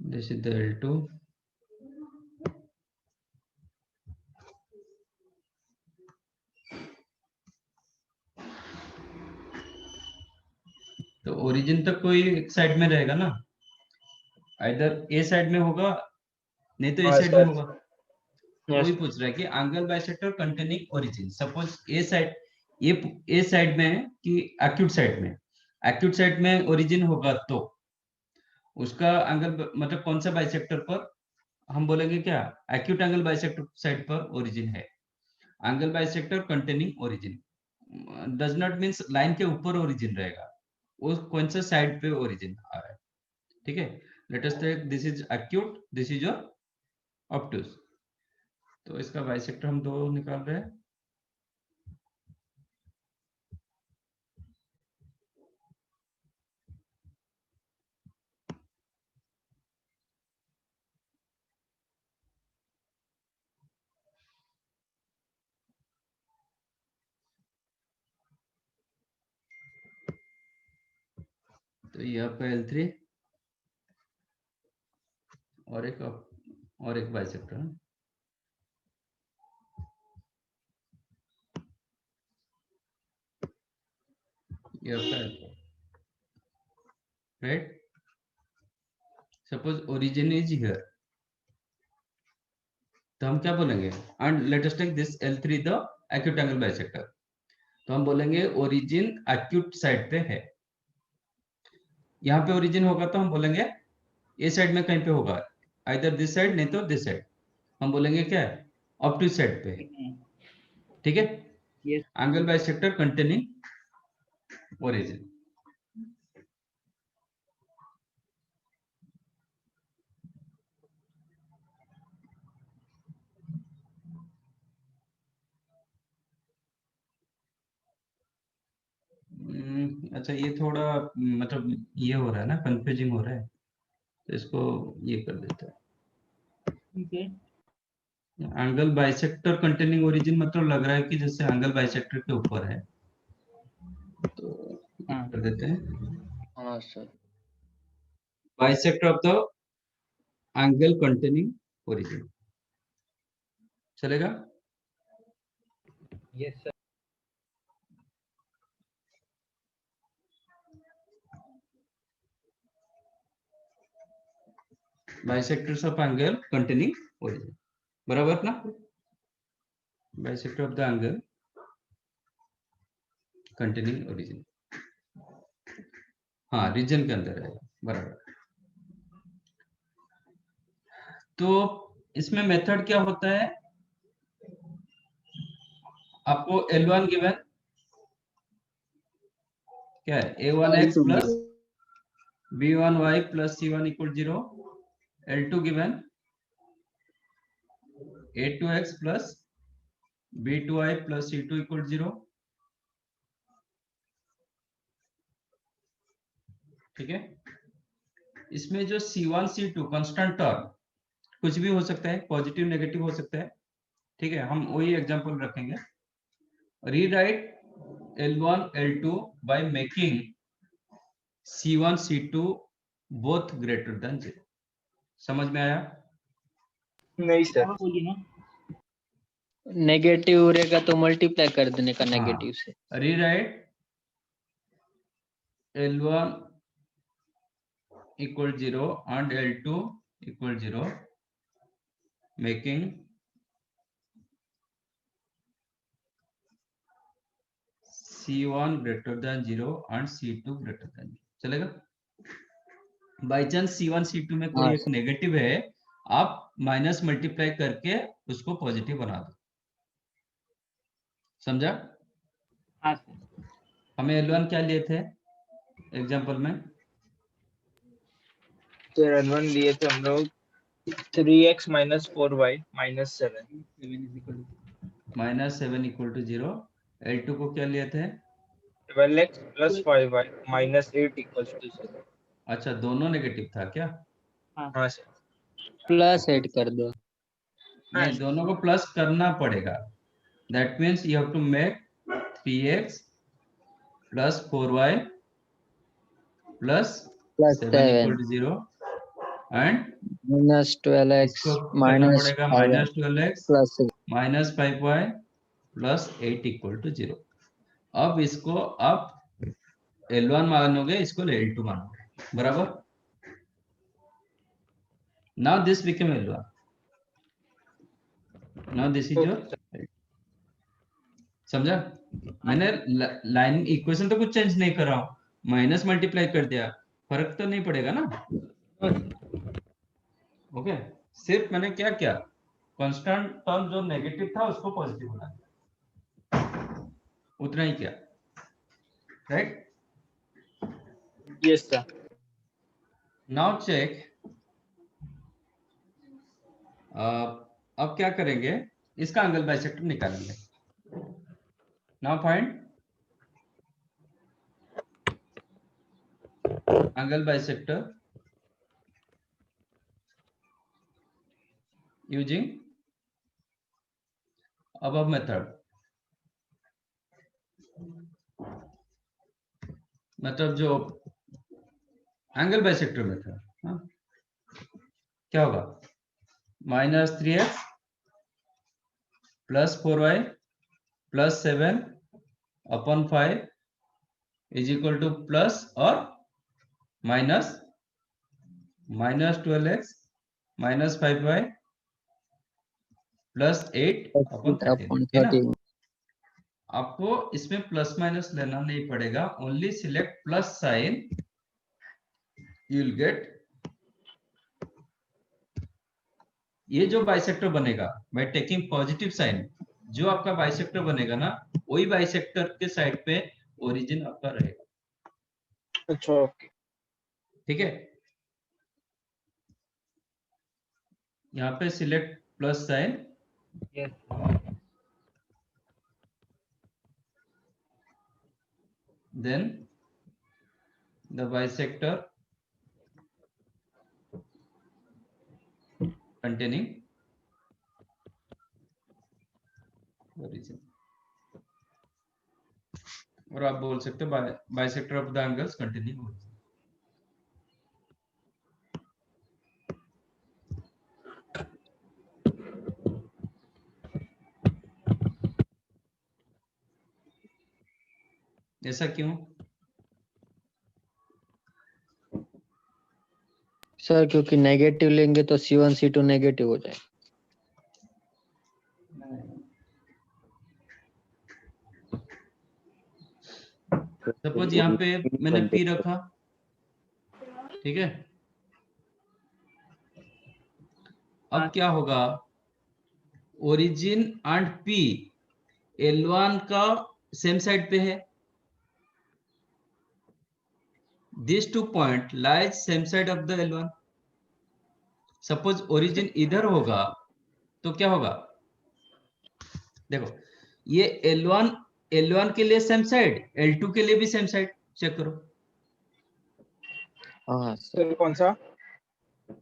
This is the L2. तो ओरिजिन तक कोई एक साइड में रहेगा ना, इधर ए साइड में होगा, नहीं तो ए हाँ साइड में सर। होगा। वही पूछ रहा है कि angle bisector containing origin. Suppose a side, ये ए साइड में है कि एक्यूट साइड में। एक्यूट साइड में ओरिजिन होगा तो उसका एंगल मतलब कौन सा बाइसेक्टर पर हम बोलेंगे क्या, एक्यूट एंगल बाइसेक्टर साइड पर ओरिजिन है। Angle bisector containing origin does not means line के ऊपर ओरिजिन रहेगा, वो कौन सा साइड पे ओरिजिन आ रहा है। ठीक है, let us take this is acute, this is your obtuse. तो इसका बाइसेक्टर हम दो निकाल रहे हैं। तो ये आपका L3 और एक बाइसेक्टर है। ये आपका L4, right. Suppose origin is here, तो हम क्या बोलेंगे, and let us take this L3 the acute angle bisector. तो हम बोलेंगे ओरिजिन एक्यूट साइड पे है। यहाँ पे ओरिजिन होगा तो हम बोलेंगे ए साइड में कहीं पे होगा, आइदर दिस साइड नहीं तो दिस साइड। हम बोलेंगे क्या है, ऑब्टूस साइड पे है। ठीक है, Yes. Angle bisector containing origin. अच्छा, ये थोड़ा मतलब ये हो रहा है ना, कंफ्यूजिंग हो रहा है, तो इसको ये कर देते हैं। ठीक है। एंगल बाइसेक्टर कंटेनिंग ओरिजिन मतलब लग रहा है कि जैसे एंगल बाइसेक्टर के ऊपर है, तो ये हाँ। कर देते हैं हाँ sir. Bisector of the angle containing origin. चलेगा? Yes sir. Bisectors of angle containing origin, बराबर ना। Bisector of the angle containing origin, हाँ रीजन के अंदर रहेगा, बराबर। तो इसमें मेथड क्या होता है, आपको L1 गिवन क्या है, A1x plus B1y plus C1 equal 0। L2 given A2x plus B2y plus C2 equal 0। ठीक है, इसमें जो C1 C2 कांस्टेंट टर्म कुछ भी हो सकता है, पॉजिटिव नेगेटिव हो सकता है, ठीक है। हम वही एग्जांपल रखेंगे। Rewrite L1 L2 by making C1 C2 both greater than 0। समझ में आया? नहीं सर। और बोलिए ना। नेगेटिव रहेगा तो मल्टीप्लाई कर देने का हाँ। नेगेटिव से। Rewrite L1 equal 0 and L2 equal 0, making C1 greater than 0 and C2 greater than 0। चलेगा? बाई चांस C1 C2 में कोई हाँ एक नेगेटिव है, आप माइनस मल्टीप्लाई करके उसको पॉजिटिव बना दो। समझा? हाँ सर। हमें L1 क्या लिए थे एग्जांपल में? सर L1 लिए थे हम लोग 3x minus 4y minus 7। -7 equal to 0। L2 को क्या लिए थे? 12x plus 5y minus 8 equals to 0। अच्छा, दोनों नेगेटिव था क्या? हाँ सर। प्लस ऐड कर दो। नहीं, दोनों को प्लस करना पड़ेगा। That means you have to make 3x plus 4y plus 7 equal to 0 and minus 12x इसको करना माइनस पड़ेगा -12x plus minus 5y plus 8 equal to 0। अब इसको आप L1 मानोगे, इसको L2 मानोगे, बराबर। now this became L1, now this is your समझा? मैंने लाइन इक्वेशन तो कुछ चेंज नहीं कर रहा हूँ, माइनस मल्टीप्लाई कर दिया, फर्क तो नहीं पड़ेगा ना। ओके, सिर्फ मैंने क्या किया, कांस्टेंट टर्म जो नेगेटिव था उसको पॉजिटिव बना दिया, उतना ही किया, right? Yes sir. Now check. अब क्या करेंगे, इसका एंगल बाइसेक्टर निकालेंगे। Now find angle bisector using above method। मतलब जो एंगल बाइसेक्टर मेथड, क्या होगा? -3x plus 4y plus 7 upon 5 is equal to plus और minus -12x minus 5y plus 8 upon 13, है ना? आपको इसमें प्लस माइनस लेना नहीं पड़ेगा, only select plus sign, you will gate. ये जो बाइसेक्टर बनेगा बाय टेकिंग पॉजिटिव साइन, जो आपका बाइसेक्टर बनेगा ना, वही बाइसेक्टर के साइड पे ओरिजिन आपका रहेगा। अच्छा ओके। ठीक है, यहाँ पे select plus sign, then the bisector containing origin, और आप बोल सकते हो bisector of the angles continue origin। ऐसा क्यों? सर क्योंकि नेगेटिव लेंगे तो C1 C2 नेगेटिव हो जाए। सपोज यहाँ पे मैंने P रखा, ठीक है। अब क्या होगा, ओरिजिन एंड P L1 का सेम साइड पे है, these two point lies same side of the L1। Suppose origin इधर होगा तो क्या होगा, देखो ये L1 के लिए सेम साइड, L2 के लिए भी सेम साइड, चेक करो। हाँ सर कौन सा?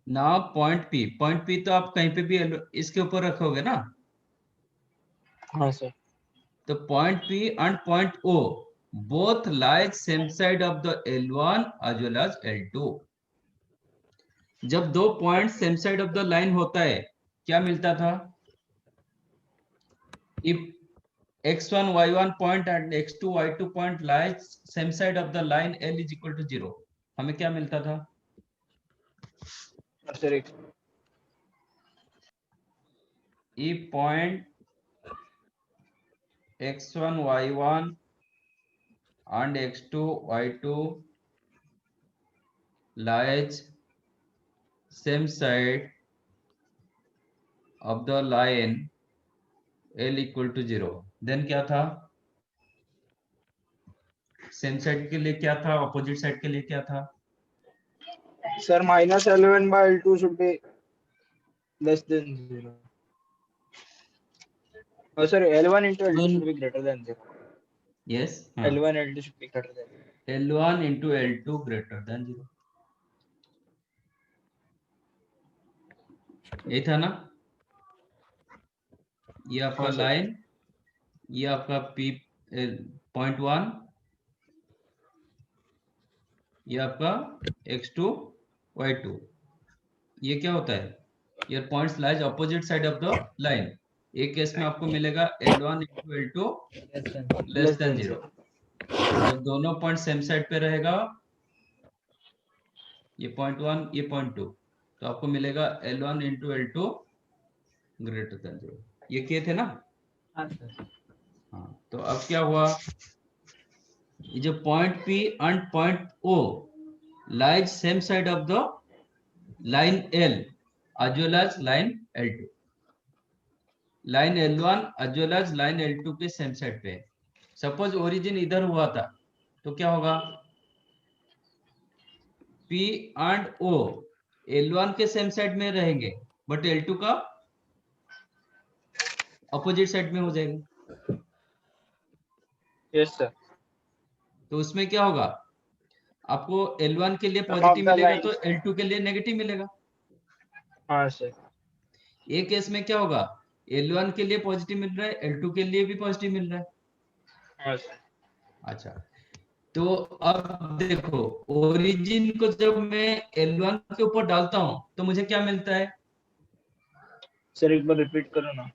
नाउ पॉइंट पी तो आप कहीं पे भी इसके ऊपर रखोगे ना, हाँ सर। तो point p and point o both lies same side of the L1 as well as L2। जब दो point same side of the line होता है क्या मिलता था? If x1 y1 point and x2 y2 point lies same side of the line L is equal to 0, हमें क्या मिलता था? Sir if point x1 y1 and x2 y2 lies same side of the line L equal to 0, then क्या था? Same side के लिए क्या था, अपोजिट साइड के लिए क्या था? Sir -L1/L2 should be less than 0. Oh, sir, L1 into L2 should be greater than 0. Yes, L1 L2 should be greater than 0. L1 into L2 greater than 0, ये था ना? ये आपका हाँ, सर। लाइन, ये आपका P पॉइंट 1, ये आपका x2 y2, ये क्या होता है? ये points lies opposite side of the line. एक केस में आपको मिलेगा L1 into L2 less than 0। जब दोनों पॉइंट सेम साइड पे रहेगा, ये पॉइंट 1 ये पॉइंट 2, तो आपको मिलेगा L1 into L2 greater than 0। ये किए थे ना? हाँ सर। हाँ, तो अब क्या हुआ? ये जो point P and point O lies same side of the line L as well as line L2, line L1 as well as line L2 के सेम साइड पे। सपोज ओरिजिन इधर हुआ था तो क्या होगा? P एंड O L1 के same side में रहेंगे बट L2 का अपोजिट साइड में हो जाएगा। Yes, sir. तो उसमें क्या होगा? आपको L1 के लिए Some of पॉजिटिव the मिलेगा lines- तो L2 के लिए नेगेटिव मिलेगा। हाँ सर। एक केस में क्या होगा? L1 के लिए पॉजिटिव मिल रहा है, L2 के लिए भी पॉजिटिव मिल रहा है। हाँ सर। अच्छा, तो अब देखो ओरिजिन को जब मैं L1 के ऊपर डालता हूं तो मुझे क्या मिलता है? सर एक बार रिपीट करो ना।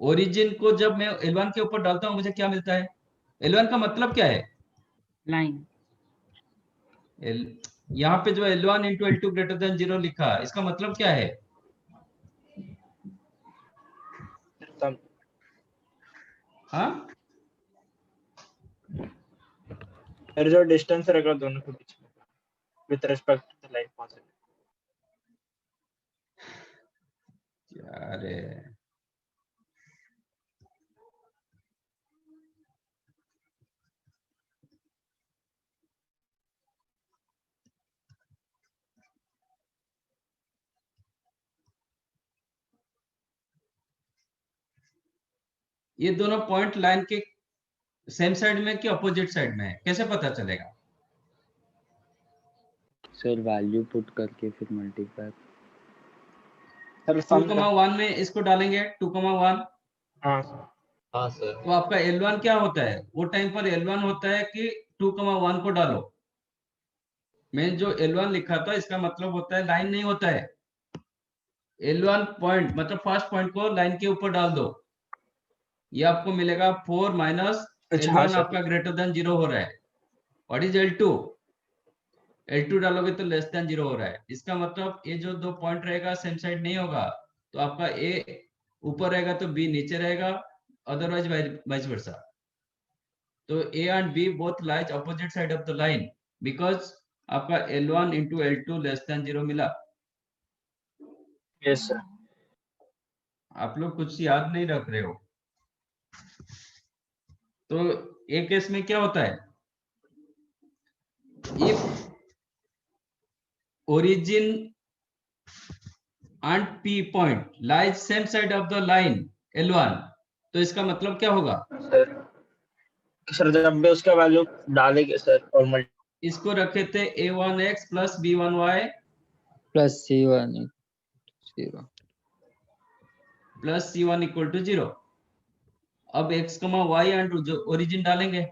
ओरिजिन को जब मैं L1 के ऊपर डालता हूं मुझे क्या मिलता है? L1 का मतलब क्या है? लाइन। यहाँ पे जो L1 into L2 greater than 0 लिखा है, इसका मतलब क्या है? Some- हाँ, सर जो डिस्टेंस रहेगा दोनों के बीच में with respect to the line positive. अरे ये दोनों पॉइंट लाइन के सेम साइड में कि अपोजिट साइड में है, कैसे पता चलेगा? सर वैल्यू पुट करके फिर मल्टीप्लाई। सर 2,1 में इसको डालेंगे 2,1, हाँ सर। हाँ सर। तो आपका L1 क्या होता है? वो टाइम पर L1 होता है कि 2,1 को डालो। मैं जो L1 लिखा था इसका मतलब होता है लाइन नहीं होता है। L1 पॉइंट मतलब फर्स्ट पॉइंट को लाइन के ऊपर डाल दो, ये आपको मिलेगा 4 माइनस अच्छा, L1 सर। आपका ग्रेटर देन 0 हो रहा है। What is L2? L2 डालोगे तो लेस देन 0 हो रहा है। इसका मतलब ये जो दो पॉइंट रहेगा सेम साइड नहीं होगा, तो आपका A ऊपर रहेगा तो B नीचे रहेगा, अदरवाइज वाइस वर्सा। तो A and B both lies opposite side of the line because आपका L1 into L2 less than 0 मिला। Yes sir. आप लोग कुछ याद नहीं रख रहे हो। तो एक केस में क्या होता है? If origin and P point lies same side of the line L1, तो इसका मतलब क्या होगा? सर जब भी उसका वैल्यू डालेंगे सर और इसको रखे थे a1x plus b1y plus C1 0 plus c1 equal to 0। अब x, y एंड जो ओरिजिन डालेंगे,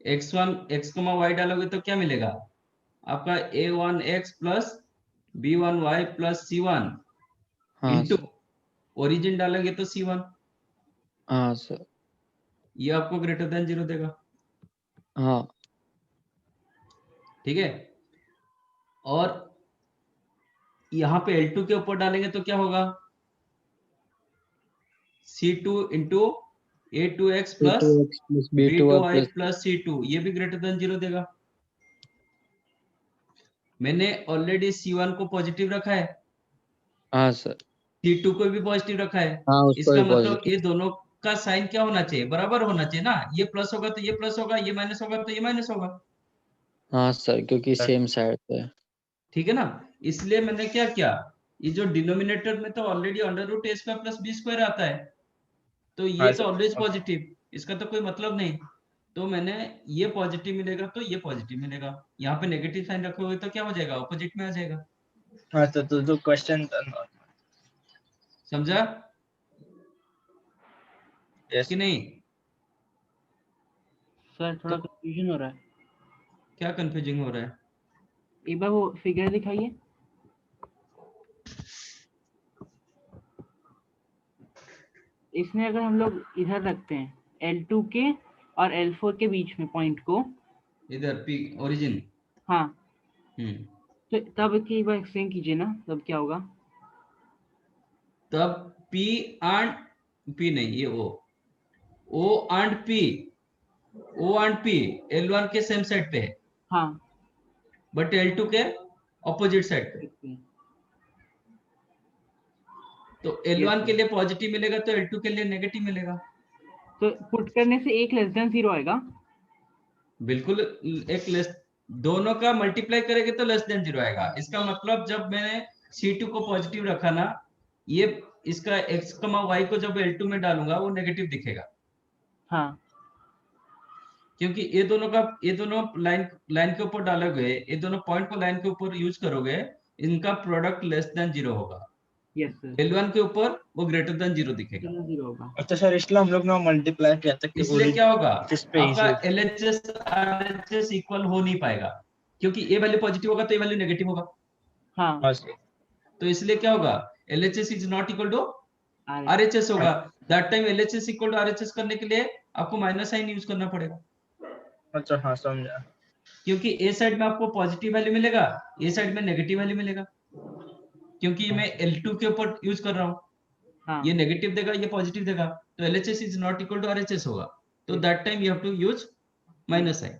x y डालोगे तो क्या मिलेगा आपका a1x plus b1y plus c1 हाँ इंटू सर, ओरिजिन डालेंगे तो c1, हाँ सर, ये आपको ग्रेटर देन 0 देगा। हाँ ठीक है, और यहाँ पे L2 के ऊपर डालेंगे तो क्या होगा, C2 into a2x plus A2x plus B2y b2y plus plus C2, ये भी ग्रेटर देन 0 देगा। मैंने ऑलरेडी C1 को पॉजिटिव रखा है, हाँ सर, C2 को भी पॉजिटिव रखा है। हाँ उसको इसका भी मतलब पॉजिटिव। ये दोनों का साइन क्या होना चाहिए, बराबर होना चाहिए ना। ये प्लस होगा तो ये प्लस होगा, ये माइनस होगा तो ये माइनस होगा। हाँ सर, क्योंकि सेम साइड पे है। ठीक है ना, इसलिए मैंने क्या किया, ये जो डिनोमिनेटर में तो ऑलरेडी अंडर रूट ए स्क्वायर प्लस बी स्क्वायर आता है, तो ये हाँ तो सर, ऑलवेज पॉजिटिव, इसका तो कोई मतलब नहीं। तो मैंने ये पॉजिटिव मिलेगा तो ये पॉजिटिव मिलेगा, यहाँ पे नेगेटिव साइन रखोगे तो क्या हो जाएगा, ऑपोजिट में आ जाएगा। हाँ तो जो क्वेश्चन था, समझा यस कि नहीं? सर थोड़ा तो कंफ्यूजन हो रहा है, क्या कंफ्यूजिंग हो रहा है? एक बार वो फिगर दिखाइए। इसमें अगर हम लोग इधर रखते हैं L2 के और L4 के बीच में पॉइंट को, इधर पी ओरिजिन, हाँ, हम्म, तो तब की एक बार एक्सप्लेन कीजिए ना, तब क्या होगा। तब P एंड P नहीं, ये O एंड P L1 के सेम साइड पे है, हाँ, बट L2 के ऑपोजिट साइड पे। तो L1 के लिए पॉजिटिव मिलेगा तो L2 के लिए नेगेटिव मिलेगा। तो पुट करने से एक लेस देन 0 आएगा। बिल्कुल, एक लेस, दोनों का मल्टीप्लाई करेंगे तो लेस देन 0 आएगा। इसका मतलब जब मैंने C2 को पॉजिटिव रखा ना, ये इसका x, y को जब L2 में डालूंगा वो नेगेटिव दिखेगा, हाँ, क्योंकि ये दोनों लाइन के ऊपर डालोगे, ये दोनों पॉइंट को लाइन के ऊपर यूज करोगे, इनका प्रोडक्ट लेस देन 0 होगा। यस सर, L1 के ऊपर वो ग्रेटर देन 0 दिखेगा। 0 होगा। अच्छा सर, इसलिए हम लोग ने मल्टीप्लाई किया था कि इसलिए क्या होगा, किस पे आपका इजी। LHS RHS इक्वल हो नहीं पाएगा, क्योंकि ये वैल्यू पॉजिटिव होगा तो ये वैल्यू नेगेटिव होगा। हाँ, हाँ सर, तो इसलिए क्या होगा, LHS is not equal to RHS होगा। That time LHS equal to RHS करने के लिए आपको माइनस साइन यूज करना पड़ेगा, अच्छा हाँ समझा। क्योंकि ए साइड में आपको पॉजिटिव वैल्यू मिलेगा, ए साइड में नेगेटिव वैल्यू मिलेगा, क्योंकि मैं L2 के ऊपर यूज कर रहा हूँ। हाँ, ये नेगेटिव देगा, ये पॉजिटिव देगा, तो LHS is not equal to RHS होगा। तो that time you have to use minus sign.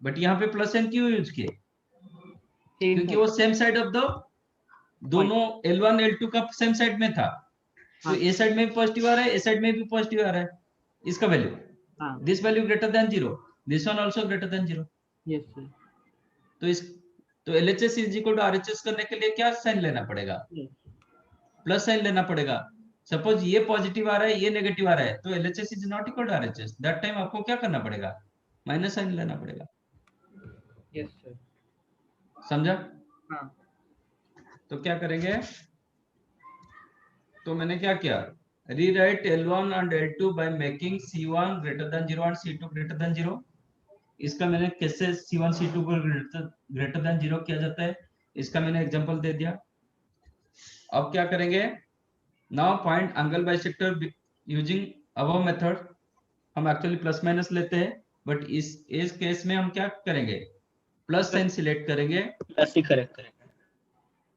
But यहाँ पे प्लस साइन क्यों यूज किए, क्योंकि वो सेम साइड ऑफ द, दोनों L1 L2 का सेम साइड में था, तो ए साइड में भी पॉजिटिव आ रहा है, ए साइड में भी पॉजिटिव आ रहा है, इसका value, this value greater than 0, this one also greater than 0। Yes sir, तो LHS is equal to RHS करने के लिए क्या साइन लेना पड़ेगा, प्लस साइन लेना पड़ेगा। सपोज ये पॉजिटिव आ रहा है, ये नेगेटिव आ रहा है, तो LHS is not equal to RHS, that time आपको क्या करना पड़ेगा, माइनस साइन लेना पड़ेगा। यस सर, समझा? हाँ, तो क्या करेंगे, तो मैंने क्या किया, rewrite L1 and L2 by making C1 greater than 0 and C2 greater than 0। इसका मैंने कैसे C1 C2 को ग्रेटर देन 0 किया जाता है, इसका मैंने एग्जांपल दे दिया। अब क्या करेंगे, now find angle bisector using above method. हम एक्चुअली प्लस माइनस लेते हैं, बट इस केस में हम क्या करेंगे, प्लस साइन सिलेक्ट करेंगे, प्लस ही करेक्ट करेंगे।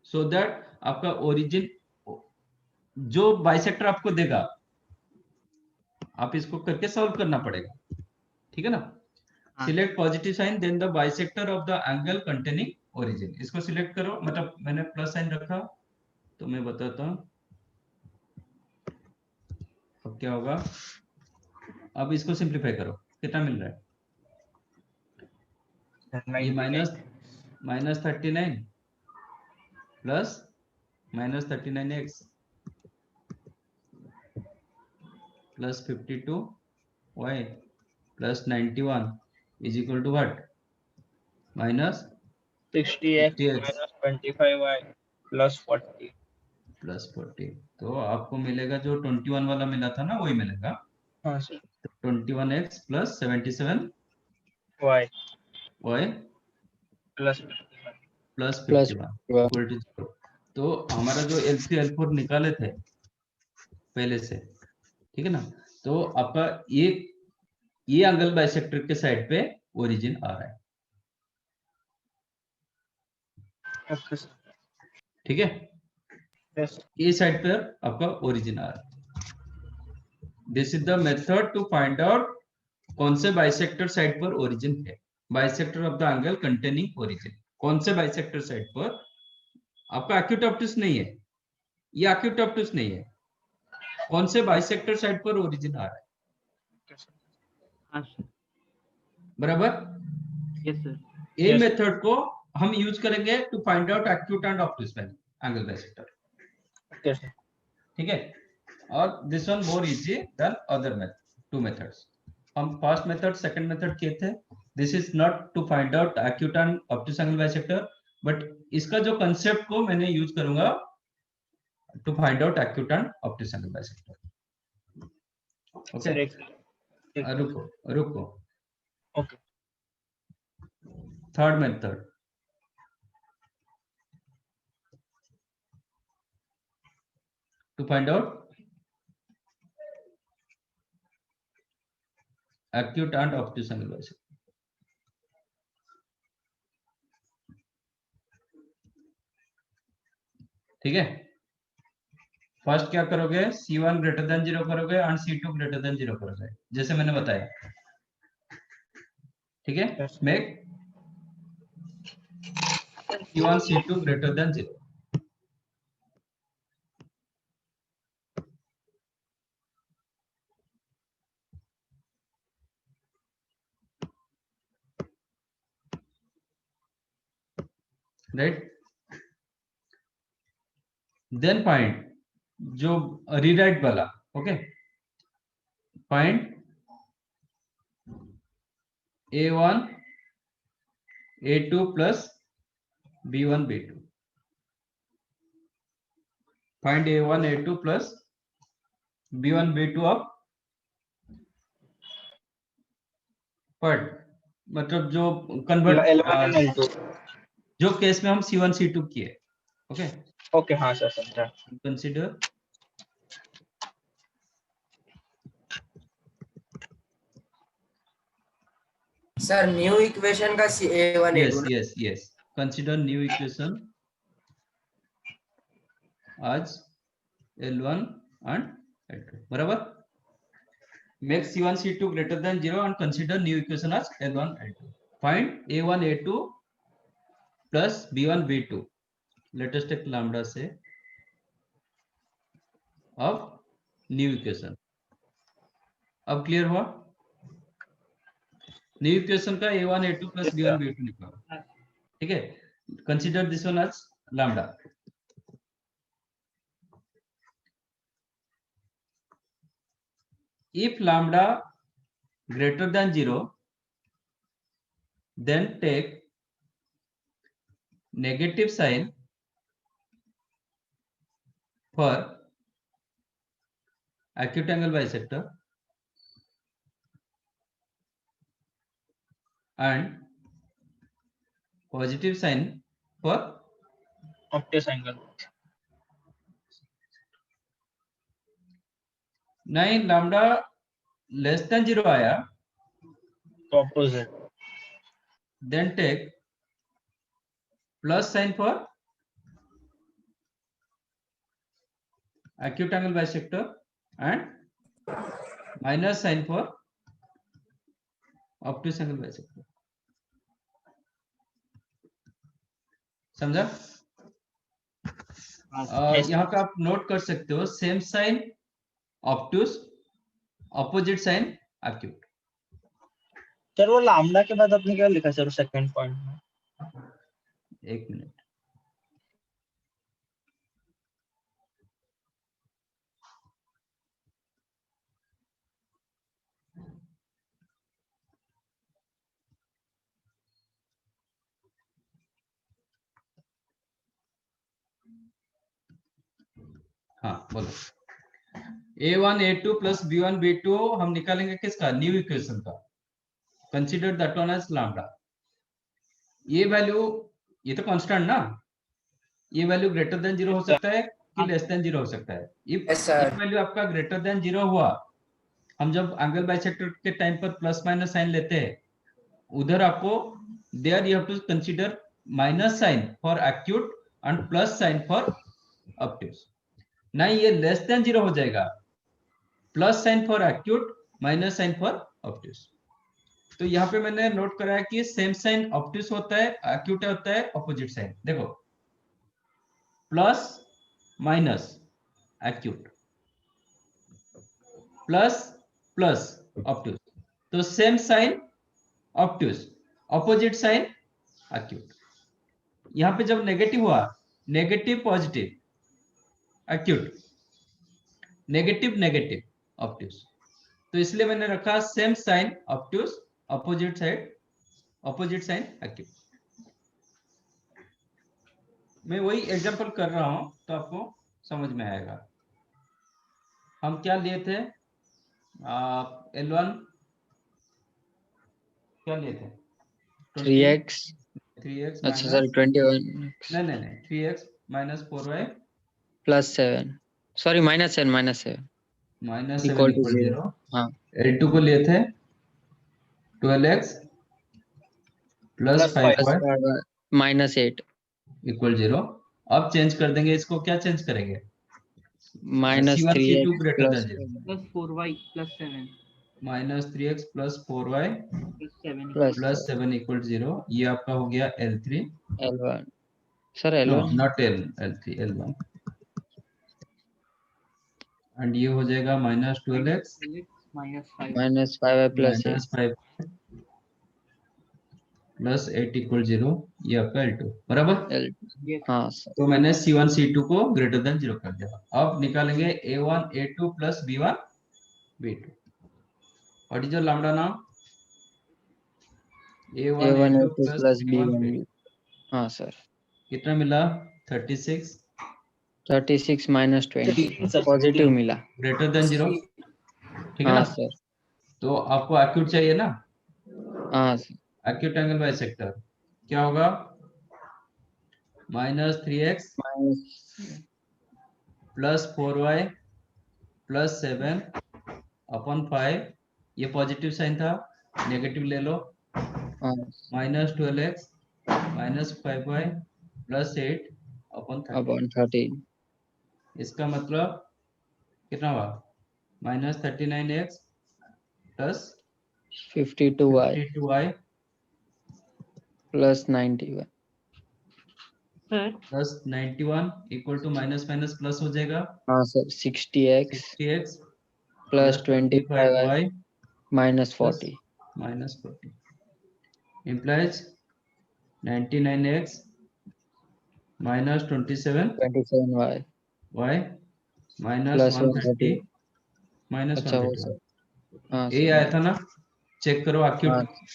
सो दैट आपका ओरिजिन जो बाइसेक्टर आपको देगा, आप इसको करके सॉल्व करना पड़ेगा, ठीक है ना। Select positive sign then the bisector of the angle containing origin, इसको सिलेक्ट करो, मतलब मैंने प्लस साइन रखा, तो मैं बताता हूं अब क्या होगा। अब इसको सिंप्लीफाई करो, कितना मिल रहा है, ये minus 39 plus minus 39x plus 52y plus 91 is equal to what? Minus 60x 60x minus 25y plus 40. plus 40. तो आपको मिलेगा जो 21 वाला मिला था ना वही मिलेगा. हाँ sir. 21x plus 77 y y plus plus Plus 51 equal to 0. तो हमारा जो L3 L4 निकाले थे पहले से, ठीक है ना, तो आपका ये एंगल बाइसेक्टर के साइड पे ओरिजिन आ रहा है. okay sir. ठीक है, Yes. ये साइड पे आपका ओरिजिन आ रहा है. This is the method to find out कौन से बाइसेक्टर साइड पर ओरिजिन है. Bisector of the angle containing origin, कौन से बाइसेक्टर साइड पर. आपका एक्यूट ऑप्टिक्स नहीं है, ये एक्यूट ऑप्टिक्स नहीं है, कौन से बाइसेक्टर साइड पर ओरिजिन आ रहा है. Okay, sir. हाँ सर. बराबर. Yes sir. ये Yes. मेथड को हम यूज करेंगे to find out acute and obtuse angle bisector. Okay, sir. ठीक है, और this one more easy than other method, two methods. हम फर्स्ट मेथड सेकंड मेथड किए थे. This is not to find out acute and obtuse angle bisector, but इसका जो concept को मैंने यूज करूंगा to find out acute and obtuse angle bisector. Sir, okay, रुको. Okay. Third method, to find out acute and obtuse angle bisector. ठीक है, first क्या करोगे, C1 ग्रेटर देन 0 करोगे एंड C2 ग्रेटर देन 0 करोगे, जैसे मैंने बताया. ठीक है, Yes. Make C1 C2 greater than 0. Right, then find जो रीराइट वाला. Okay, find A1 A2 plus B1 B2. Find A1 A2 plus B1 B2 of पढ़, मतलब जो कन्वर्ट L1 and L2. जो केस में हम C1 C2 किए. Okay, Okay, हाँ सर समझा. कंसीडर सर न्यू इक्वेशन का A1 yes A2 yes yes consider new equation as L1 and L2. बराबर. Make C1 C2 greater than 0 and consider new equation as L1 L2. Find A1 A2 plus B1 B2. Let us take lambda से of new equation. अब क्लियर हुआ. New equation का A1 A2 plus B1 B2 निकालो. ठीक है, consider this one as lambda. If lambda greater than 0, then take negative sign for acute angle bisector and positive sign for Obtuse angle. नहीं, lambda less than 0 आया, तो opposite. then take plus sign for acute angle bisector and minus sign for obtuse angle bisector. समझा. Yes. यहाँ पे आप note कर सकते हो, same sign obtuse, opposite sign acute. Sir वो lambda के बाद आपने क्या लिखा सर सेकंड पॉइंट में? एक मिनट, हाँ बोलो। a1 a2 plus b1 b2 हम निकालेंगे किसका, न्यू इक्वेशन का। Consider that one as lambda. ये वैल्यू, ये तो कांस्टेंट ना, ये वैल्यू ग्रेटर देन 0 हो सकता है कि लेस देन 0 हो सकता है। Yes, ये sir. वैल्यू आपका ग्रेटर देन 0 हुआ, हम जब एंगल बाइसेक्टर के टाइम पर प्लस माइनस साइन लेते हैं, उधर आपको there you have to consider minus sign for acute and plus sign for obtuse. नहीं, ये लेस देन 0 हो जाएगा, plus sign for acute minus sign for obtuse. तो यहाँ पे मैंने नोट कराया कि सेम साइन ऑब्ट्यूस होता है, एक्यूट होता है ऑपोजिट साइन। देखो plus minus acute, plus plus obtuse, तो same sign obtuse, opposite sign acute. यहाँ पे जब नेगेटिव हुआ, negative positive acute, negative negative obtuse, तो इसलिए मैंने रखा same sign obtuse, opposite side, opposite sign acute. मैं वही एग्जांपल कर रहा हूं तो आपको समझ में आएगा। हम क्या लिए थे, L1 क्या लिए थे, 3x 3x अच्छा माइनस, सर 21 नहीं 3x minus 4y plus 7 sorry -7 minus 7 equal to equal 0 0। हाँ L2 को लिए थे 12x plus Plus 5. 5y -8 equal 0। अब चेंज कर देंगे इसको, क्या चेंज करेंगे, C1 -3x C2 greater plus than 0, plus 4y plus 7 माइनस 3x plus 4y plus 7 plus plus 7 equal 0। ये आपका हो गया L3, L1 sir no L1 not L3 L1, and ये हो जाएगा minus 12x minus 5 -5y plus 8 minus 5 plus 8 equal 0। ये आपका L2 बराबर। L हाँ सर तो मैंने C1 C2 को ग्रेटर देन 0 कर दिया। अब निकालेंगे A1 A2 plus B1 B2। What is your lambda now, A1 A1 A2 A2 plus plus B1 B1 B2 हाँ सर कितना मिला, 36 36 -20 Sir, पॉजिटिव मिला ग्रेटर देन 0, ठीक है हाँ ना। सर तो आपको एक्यूट चाहिए ना, हाँ सर एक्यूट एंगल बाइसेक्टर क्या होगा, minus 3x plus 4y plus 7 upon 5, ये पॉजिटिव साइन था, नेगेटिव ले लो, हाँ minus 12x minus 5y plus 8 upon 13। Upon 13 इसका मतलब कितना हुआ, minus 39x plus 52y 52y plus 91 sir plus 91 equal to minus minus plus हो जाएगा, हाँ sir 60x 60x plus 25y y minus 40 minus 40 implies 99x minus 27 27y y minus plus 130 130 minus अच्छा हो 131। Sir हाँ ये सर आया था ना, चेक करो हाँ एक्यूट।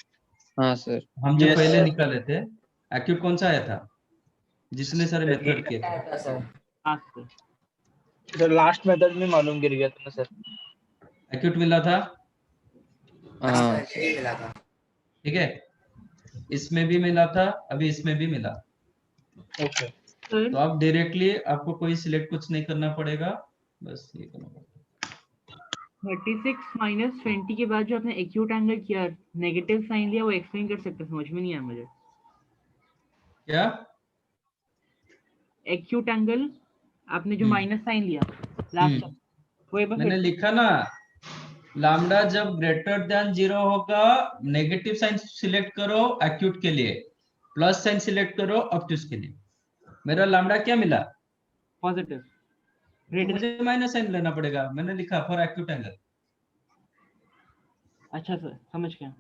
हाँ सर हम जो Yes, पहले sir. निकाले थे, एक्यूट कौन सा आया था, जितने सारे मेथड किए थे, सर हाँ सर सर लास्ट मेथड में मालूम गिर गया था ना सर। एक्यूट मिला था, हाँ सर यही मिला था। ठीक है, इसमें भी मिला था, अभी इसमें भी मिला। ओके तो सर आप डायरेक्टली, आपको कोई सिलेक्ट कुछ नहीं करना पड़ेगा, बस ये करना पड़ेगा। 36 माइनस 20 के बाद जो आपने एक्यूट एंगल किया, नेगेटिव साइन लिया, वो एक्सप्लेन कर सकते, समझ में नहीं आया मुझे। क्या, एक्यूट एंगल आपने जो माइनस साइन लिया लास्ट, वो एक बार मैंने फिर लिखा ना, लैम्डा जब ग्रेटर देन 0 होगा, नेगेटिव साइन सिलेक्ट करो एक्यूट के लिए, प्लस साइन सिलेक्ट करो ऑब्ट्यूस के लिए। मेरा लैम्डा क्या मिला, पॉजिटिव तो ग्रेटर। मुझे माइनस साइन लेना पड़ेगा, मैंने लिखा फॉर एक्यूट एंगल। अच्छा सर समझ गया।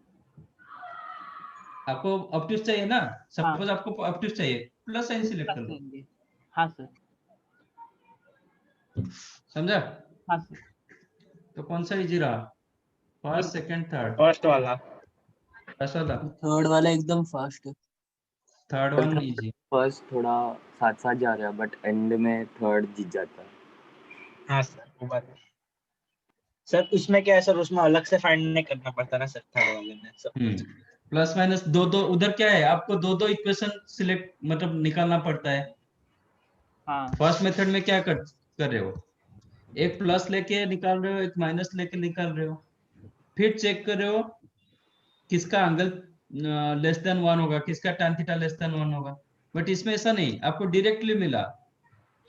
आपको ऑब्ट्यूस चाहिए ना, सपोज आपको ऑब्ट्यूस चाहिए, प्लस साइन सिलेक्ट कर लो, हाँ सर समझा। हाँ सर तो कौन सा इजी रहा, फर्स्ट सेकंड थर्ड, फर्स्ट वाला। फर्स्ट वाला, थर्ड वाला एकदम फास्ट है। Third one easy. फर्स्ट थोड़ा साथ साथ जा रहा है बट एंड में थर्ड जीत जाता है। हाँ सर वो बात है। सर उसमें क्या है सर, उसमें अलग से फाइंड नहीं करना पड़ता ना सर, थर्ड वाले में सब कुछ। प्लस माइनस दो दो, उधर क्या है, आपको दो दो इक्वेशन सिलेक्ट मतलब निकालना पड़ता है। हाँ फर्स्ट मेथड में क्या कर रहे हो, एक प्लस लेके निकाल रहे हो, एक माइनस लेके निकाल रहे हो, फिर चेक कर रहे हो किसका एंगल लेस देन 1 होगा, किसका tan थीटा लेस देन 1 होगा। बट इसमें ऐसा नहीं, आपको डायरेक्टली मिला,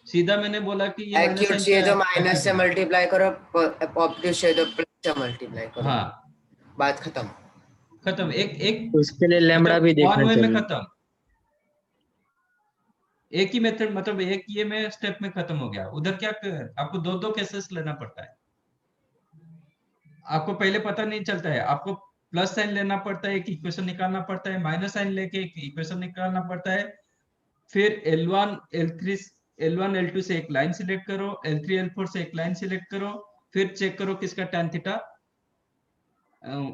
सीधा मैंने बोला कि ये माइनस एक्यूट साइन चाहिए तो का माइनस acute से है। मल्टीप्लाई करो, ऑब्ट्यूज चाहिए तो प्लस से मल्टीप्लाई करो, हाँ बात खत्म। खत्म, एक एक उसके लिए लैम्बडा मतलब भी वन देखना वे में चाहिए। खत्म, एक ही मेथड मतलब एक ये में स्टेप में खत्म हो गया। उधर क्या आपको दो दो केसेस लेना पड़ता है, आपको पहले पता नहीं चलता है, आपको प्लस साइन लेना पड़ता है, एक इक्वेशन निकालना पड़ता है, माइनस साइन लेके एक इक्वेशन निकालना पड़ता है, फिर L1 L3 L1 L2 से एक लाइन सिलेक्ट करो, L3 L4 से एक लाइन सिलेक्ट करो, फिर चेक करो किसका tan थीटा,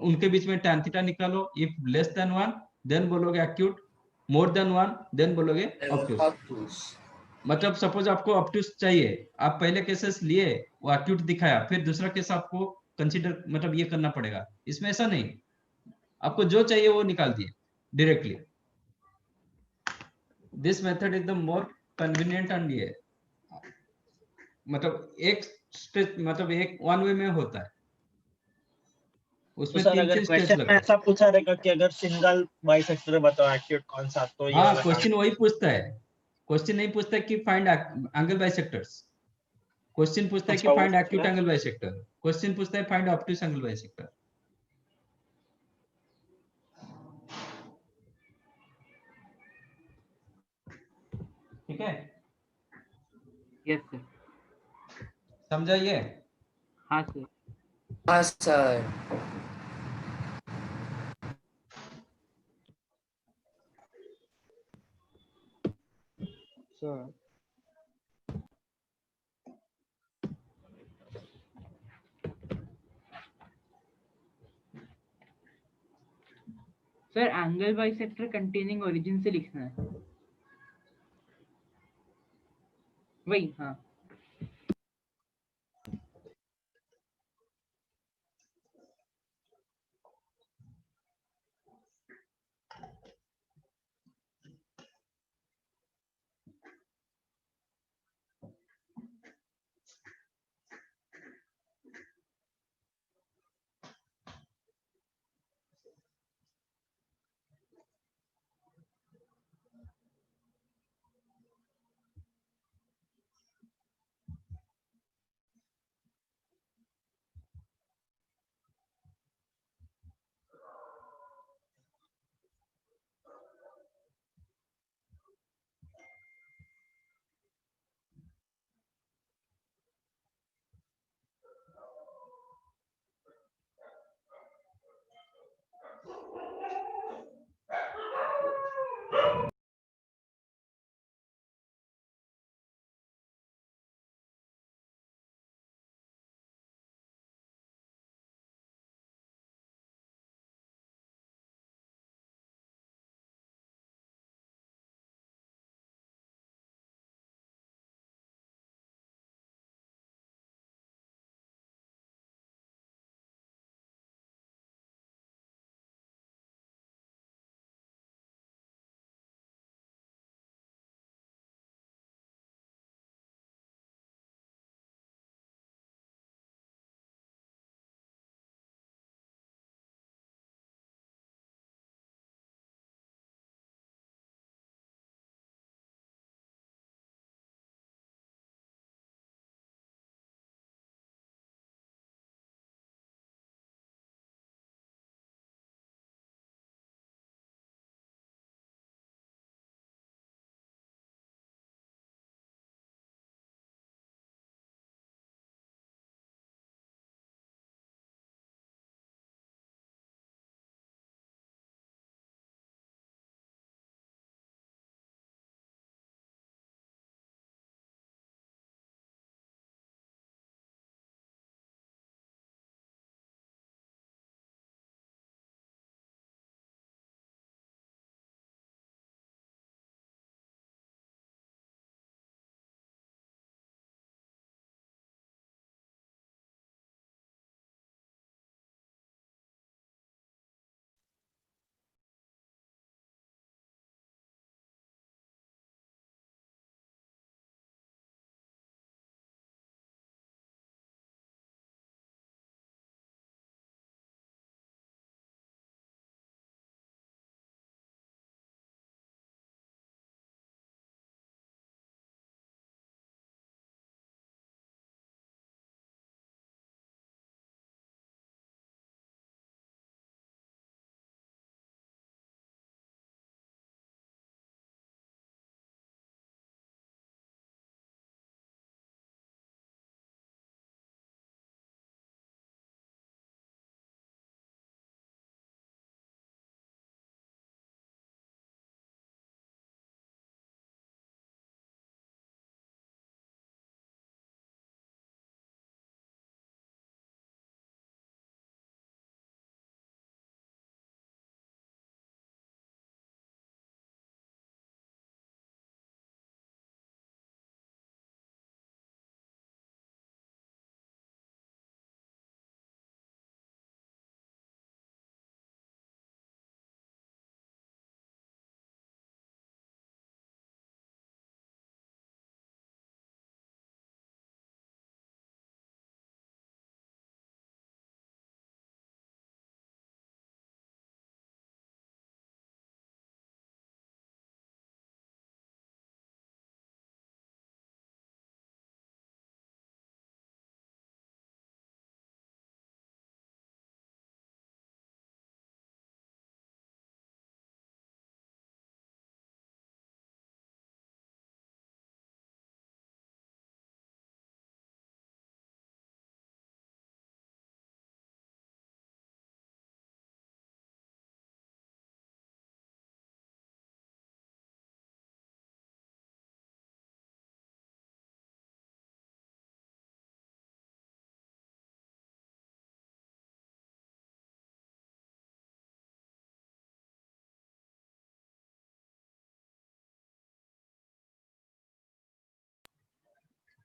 उनके बीच में tan थीटा निकालो, इफ लेस देन 1 देन बोलोगे एक्यूट, मोर देन 1 देन बोलोगे ऑब्ट्यूस। ऑब्ट्यूज। मतलब सपोज आपको ऑब्ट्यूस चाहिए, आप पहले केसेस लिए, वो एक्यूट दिखाया, फिर दूसरा केस आपको कंसीडर मतलब ये करना पड़ेगा। इसमें ऐसा नहीं, आपको जो चाहिए वो निकाल दिए directly. This method is the more convenient and ये मतलब एक स्टेज मतलब एक वन वे में होता है, तो उसमें सर तीन अगर तीन स्टेज क्वेश्चन में लगते हैं। ऐसा पूछा रहेगा कि अगर सिंगल बाइसेक्टर बताओ एक्यूट कौन सा, तो ये हाँ वाला क्वेश्चन काम। वही पूछता है, क्वेश्चन नहीं पूछता है कि फाइंड एंगल बाइसेक्टर्स, क्वेश्चन पूछता है कि अच्छा वो फाइंड पूछना एक्यूट है। एंगल बाइसेक्टर, क्वेश्चन पूछता है फाइंड ऑब्ट्यूस एंगल बाइसेक्टर। ठीक है, यस सर। समझाइए। हाँ सर। हाँ sir. Sir sir angle bisector containing origin से लिखना है वही। हाँ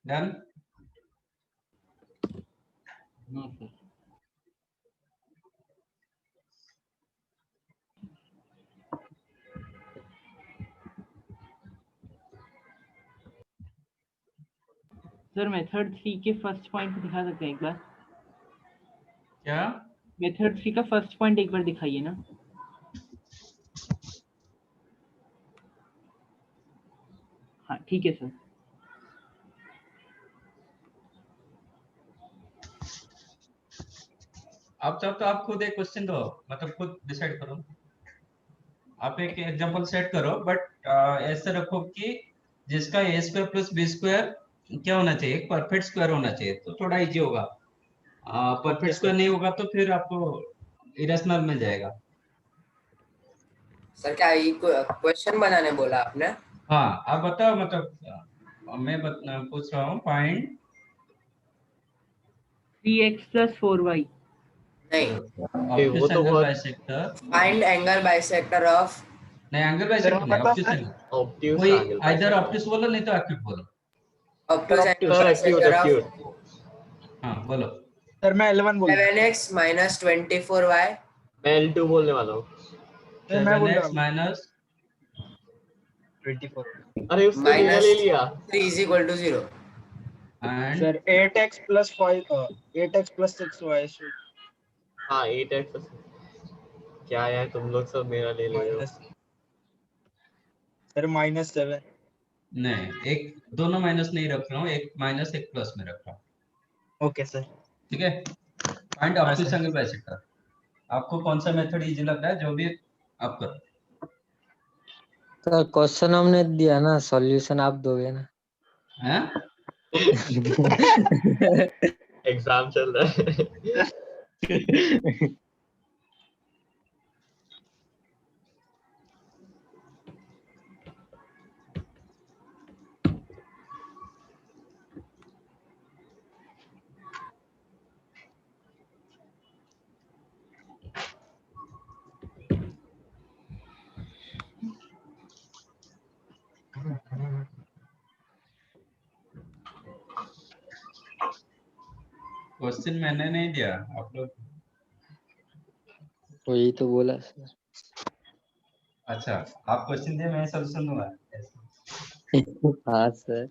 done. No sir. Sir method 3 के फर्स्ट पॉइंट दिखा सकते हैं एक बार? क्या? मेथड 3 का फर्स्ट पॉइंट एक बार दिखाइए ना। हाँ ठीक है सर। आप चाहो तो आप खुद एक क्वेश्चन दो, मतलब खुद डिसाइड करो। आप एक एग्जांपल सेट करो, बट ऐसे रखो कि जिसका ए स्क्वायर प्लस बी स्क्वायर क्या होना चाहिए, परफेक्ट स्क्वायर होना चाहिए, तो थोड़ा इजी होगा। परफेक्ट स्क्वायर नहीं होगा तो फिर आपको इरेशनल मिल जाएगा। सर क्या क्वेश्चन बनाने बोला आपने? हाँ आप बताओ, मतलब मैं पूछ रहा हूँ फाइंड 3x + 4y। नहीं, obtuse angle bisector. Find angle bisector of. नहीं, एंगल बाइसेक्टर नहीं, ऑब्टूस एंगल। कोई आइदर ऑब्टूस बोलो नहीं तो एक्यूट बोलो। ऑब्टूस एंगल बाइसेक्टर ऑफ। हाँ बोलो। सर मैं L1 बोल रहा 7x - 24y। मैं L2 बोलने वाला हूँ। सर मैं बोल रहा 7x हूँ minus 24। -3 = 0। And sir 8x + 5 8x + 6y हाँ 8x क्या यार तुम लोग सब मेरा ले ले रहे हो। सर -7। नहीं, एक दोनों माइनस नहीं रख रहा हूँ, एक माइनस एक प्लस में रख रहा हूँ। Okay sir. ठीक है, फाइंड ऑब्टूस एंगल बाइसेक्टर। आपको कौन सा मेथड इजी लग रहा है, जो भी आप करो। तो क्वेश्चन हमने दिया ना, सॉल्यूशन आप दोगे ना? हैं? एग्जाम चल रहा है। क्वेश्चन मैंने नहीं दिया, आप लोग। वही तो बोला सर। अच्छा, आप क्वेश्चन दिए, मैं सॉल्यूशन दूंगा। हाँ सर।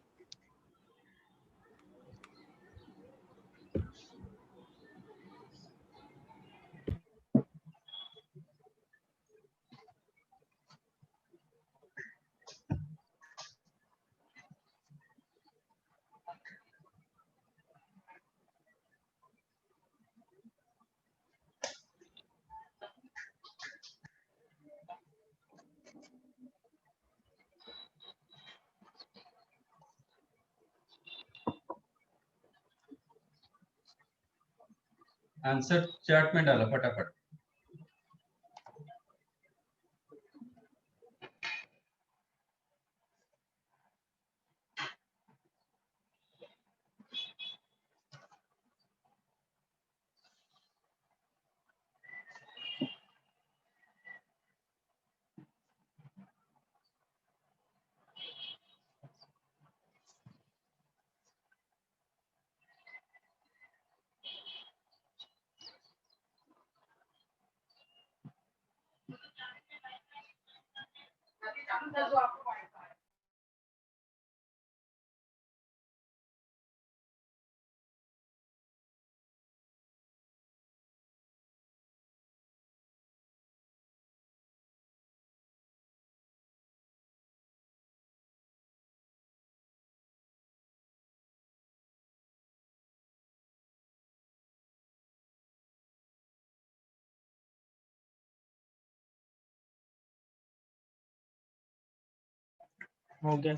आंसर चार्ट में डालो फटाफट। हो गया।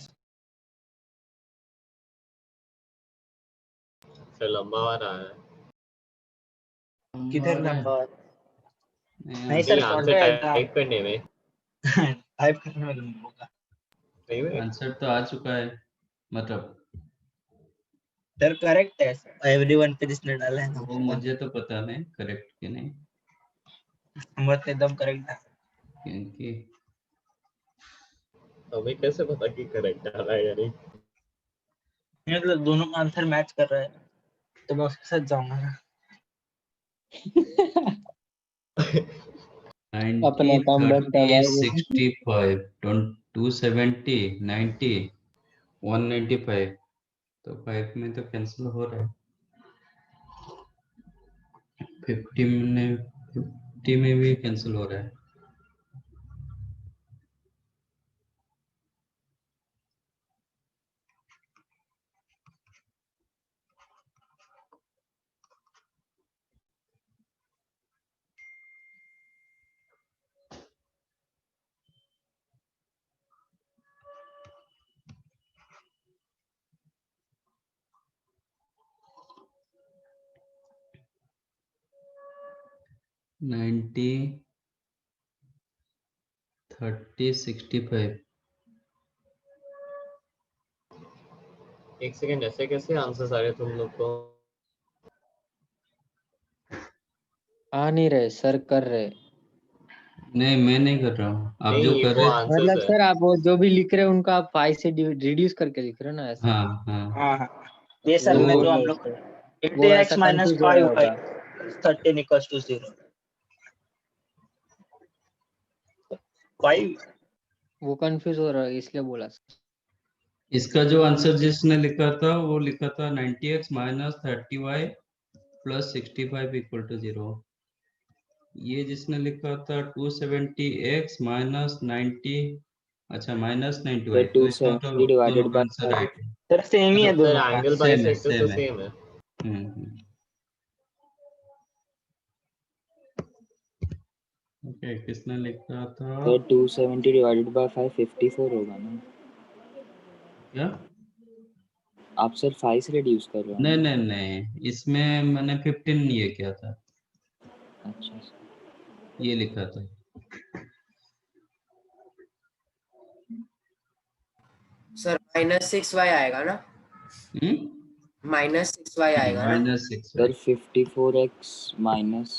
फिर लंबा आ रहा है। किधर लंबा? नहीं नहीं सर आंसर टाइप करने में। टाइप करने में लंबा होगा। नहीं में आंसर तो आ चुका है, मतलब सर करेक्ट है, एवरीवन पे जिसने डाला है ना वो मुझे तो पता नहीं करेक्ट कि नहीं, नंबर तो एकदम करेक्ट है। क्योंकि हमें कैसे पता कि करेक्ट आ रहा है या नहीं। मतलब दोनों का आंसर मैच कर रहा है तो मैं उसके साथ जाऊंगा ना। 90, अपना comeback 30, करवाएंगे। 65, 270, 90, 195, तो 5 में तो कैंसिल हो रहा है। 50 में भी कैंसिल हो रहा है। नाइन्टी 30, 65। एक सेकंड, ऐसे कैसे आंसर सारे तुम लोग को? आ नहीं रहे सर, कर रहे। नहीं, मैं नहीं कर रहा हूँ, आप जो नहीं, कर वो रहे। आंसर्स मतलब है। सर आप वो जो भी लिख रहे हो उनका आप 5 से रिड्यूस करके लिख रहे हो ना, ऐसा? हाँ हाँ, हाँ हाँ, ये सर वो में वो जो हम बोलो लोग सर, वो 18x ऐसा माइनस कंफ्यूज हो रहा 5y होगा। 13 इक्वल्स टू 0। 5 वो कंफ्यूज हो रहा है इसलिए बोला सर। इसका जो आंसर जिसने लिखा था वो लिखा था 90x minus 30y plus 65 equal to 0। ये जिसने लिखा था 270x माइनस 90, अच्छा माइनस 90y, सर तो इसका मतलब 270 दोनों डिवाइडेड का बाय आंसर 5। राइट है। सर सेम ही है मतलब सर दोनों का। एंगल सेम है, बाइसेक्टर तो सेम है। सेम है। ओके, किसने लिखा था सर 270 डिवाइडेड बाय 5 54 होगा ना? क्या? आप सर 5 से रिड्यूस कर रहे हो नहीं ना? नहीं नहीं, इसमें मैंने 15 ये किया था, अच्छा सर। ये लिखा था। सर -6y आएगा ना? -6y आएगा ना? Minus 6। Sir 54x minus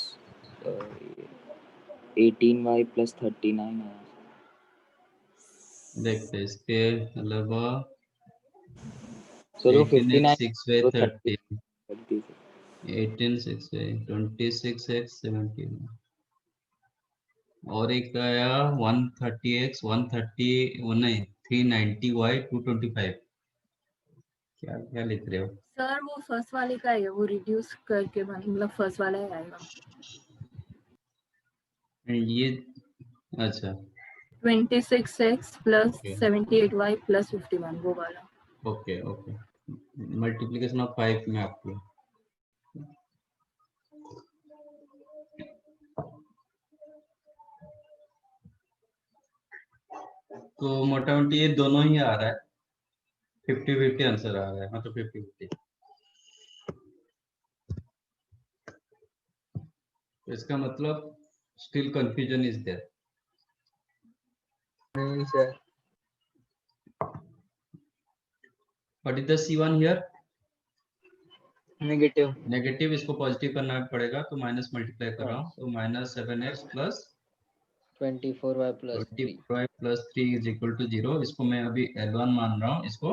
18y plus 39 है। देखते इसके अलावा सर वो 18x 59 6y तो 30, 30 18 6y 26x 17, और एक आया 130x 130, वो नहीं 390y 225। क्या क्या लिख रहे हो? सर वो फर्स्ट वाले का है, वो रिड्यूस करके मतलब फर्स्ट वाला ही आएगा। ये अच्छा, 26x plus okay 78y plus 51, वो वाला। ओके ओके, मल्टीप्लिकेशन ऑफ 5 में आपको। तो मोटा मोटी ये दोनों ही आ रहा है, 50-50 आंसर आ रहा है, मतलब 50-50। तो इसका मतलब स्टिल कंफ्यूजन इज देयर। नहीं sir, what is the C1 here? Negative. Negative, इसको पॉजिटिव करना पड़ेगा, तो माइनस मल्टीप्लाई कर रहा हूँ, तो -7x plus 24y plus 3। 24y plus 3 is equal to 0। इसको मैं अभी L1 मान रहा हूँ, इसको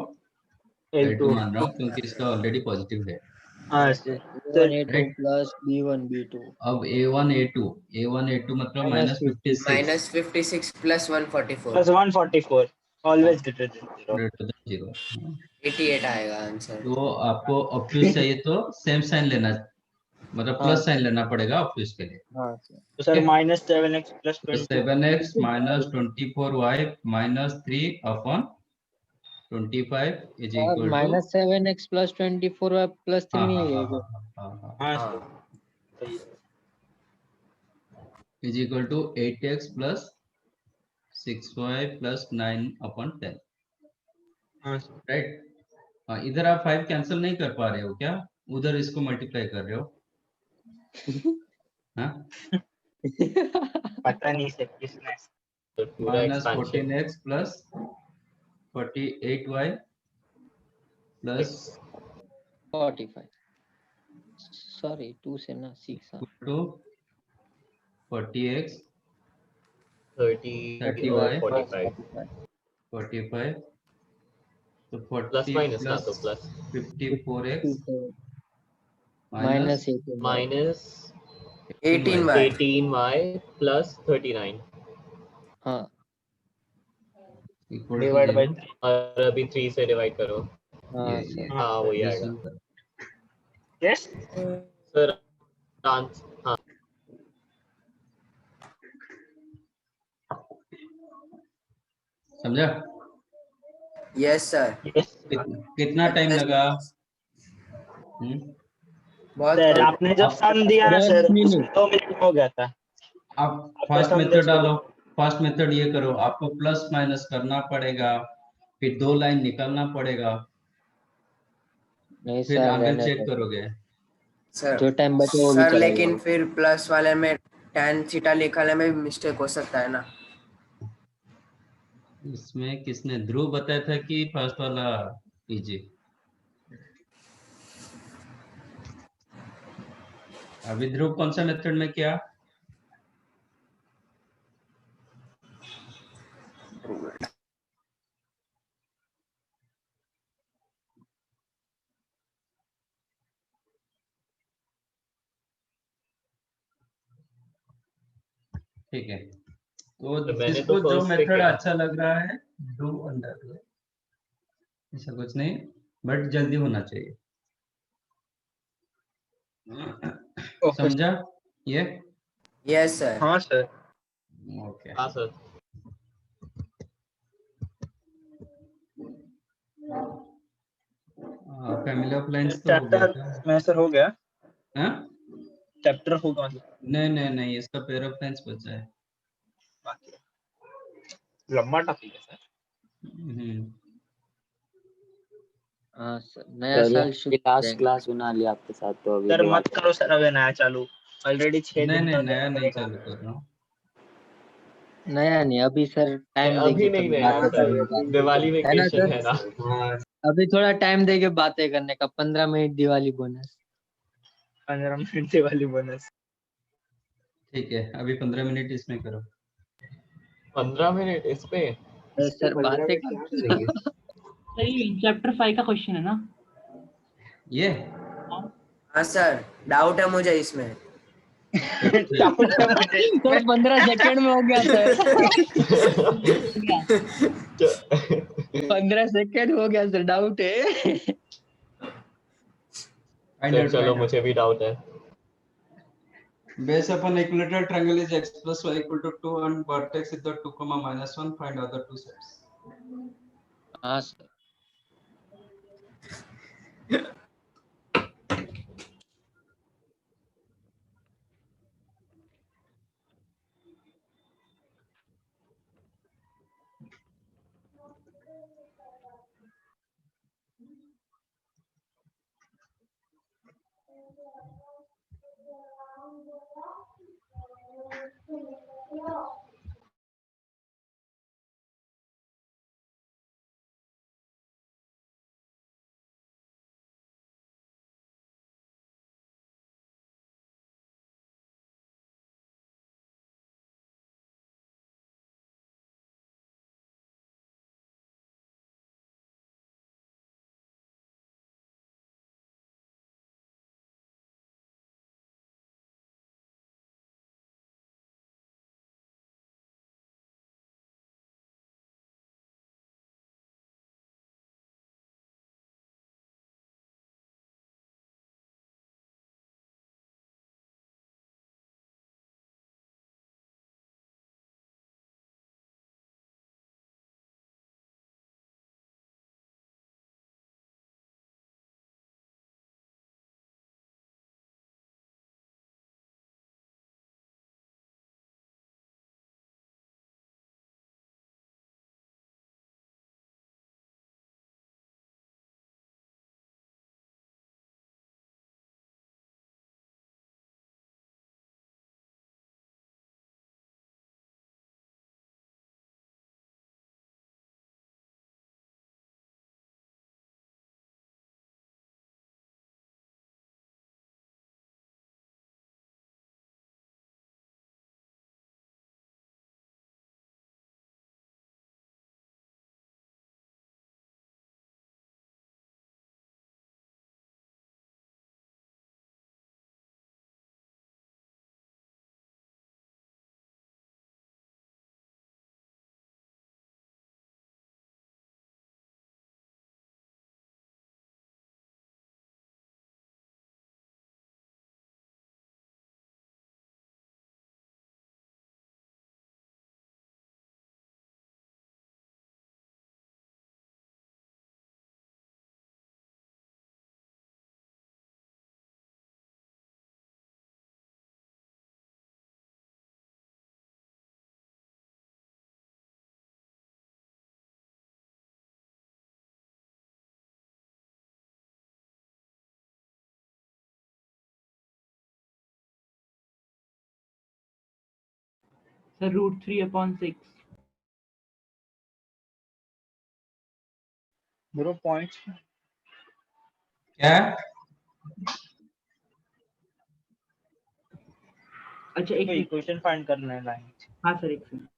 L2। L2 मान रहा हूँ, क्योंकि इसका ऑलरेडी पॉजिटिव है। हाँ sir. A1 A2 plus B1 B2 अब A1 A2 मतलब minus 56। -56 plus 144, plus 144 always greater than 0। Greater than 0। 88 आएगा आंसर। तो आपको ऑब्वियस चाहिए तो सेम साइन लेना, मतलब हाँ प्लस साइन लेना पड़ेगा ऑब्वियस के लिए। हाँ सर। तो सर -7x प्लस तो 7x minus 24y minus 3 upon 25 is equal to, -7x plus 24y plus 3 हाँ नहीं हाँ है हाँ क्या? हाँ हाँ हाँ, हाँ हाँ सर सही है। Is equal to 8x plus 6y plus 9 upon 10, हाँ सर। राइट। हाँ, इधर आप 5 कैंसिल नहीं कर पा रहे हो क्या? उधर इसको मल्टीप्लाई कर रहे हो? हाँ, पता नहीं सर किसने। तो पूरा minus expansion 14x plus 48y plus 45 sorry 2 से ना 6। टू 40x 30 और 30y 45। 45 तो प्लस 40 माइनस ना प्लस तो plus 54x minus minus minus 18y 18y plus 39 हाँ इक्वल टू डिवाइड बाय 0। 3। और अभी 3 से डिवाइड करो। हाँ सर हाँ वही आएगा यस सर। आंसर हाँ समझा? Yes sir. यस कितना टाइम लगा? बहुत सर कम। आपने जब सम दिया ना 10 सर मिनट। उसमें 2 मिनट हो गया था। आप आपका फर्स्ट सम मेथड 10 डालो। फर्स्ट मेथड ये करो, आपको प्लस माइनस करना पड़ेगा, फिर 2 लाइन निकालना पड़ेगा, नहीं फिर सर एंगल रहने चेक दो। करोगे। सर जो टाइम बचे वो भी सर चला लेकिन जाएगा। फिर प्लस वाले में tan थीटा निकालने में भी मिस्टेक हो सकता है ना। इसमें किसने, ध्रुव बताया था कि फर्स्ट वाला इजी? अभी ध्रुव कौन सा मेथड में किया? ठीक है, तो तो मैंने जिसको तो जो फर्स्ट से मेथड किया। अच्छा लग रहा है डू अंडर, ऐसा कुछ नहीं, बट जल्दी होना चाहिए। ओके समझा ये? Yes sir. हाँ सर। ओके। हाँ सर। फैमिली ऑफ लाइंस तो हो गया चैप्टर था। में सर हो गया। हाँ? चैप्टर होगा मतलब नहीं, इसका पेयर ऑफ लाइंस बचा है। बाकी लंबा टॉपिक है सर। हाँ सर नया चलिए साल शुरू हो लास्ट जाएगा। क्लास बना लिया आपके साथ, तो अभी सर मत दिवाली करो सर अभी नया चालू, ऑलरेडी 6 नहीं दिन नहीं, का नया गैप नहीं पड़ेगा। चालू कर रहा हूँ। नया नहीं, अभी सर टाइम अभी देके नहीं थोड़ी नया बातें सर, करने का दिवाली है ना वेकेशन सर। है ना। अभी थोड़ा टाइम देके बातें करने का, 15 मिनट दिवाली बोनस। 15 मिनट से वाली बोनस। ठीक है, अभी 15 मिनट इसमें करो। 15 मिनट इस पे? सर बातें करते रहिए। सर ये चैप्टर 5 का क्वेश्चन है ना? ये हाँ सर, डाउट है मुझे इसमें। तो 15 सेकंड में हो गया सर। 15 सेकंड हो गया सर, डाउट है। सर चलो मुझे भी डाउट है। Base upon equilateral triangle is x plus y equal to 2 and vertex is the 2, -1. Find other two sides. हाँ सर। सर √3/6. ब्रो पॉइंट्स क्या? अच्छा एक को मिनट. इक्वेशन फाइंड करना है लाइन। हाँ सर एक minute.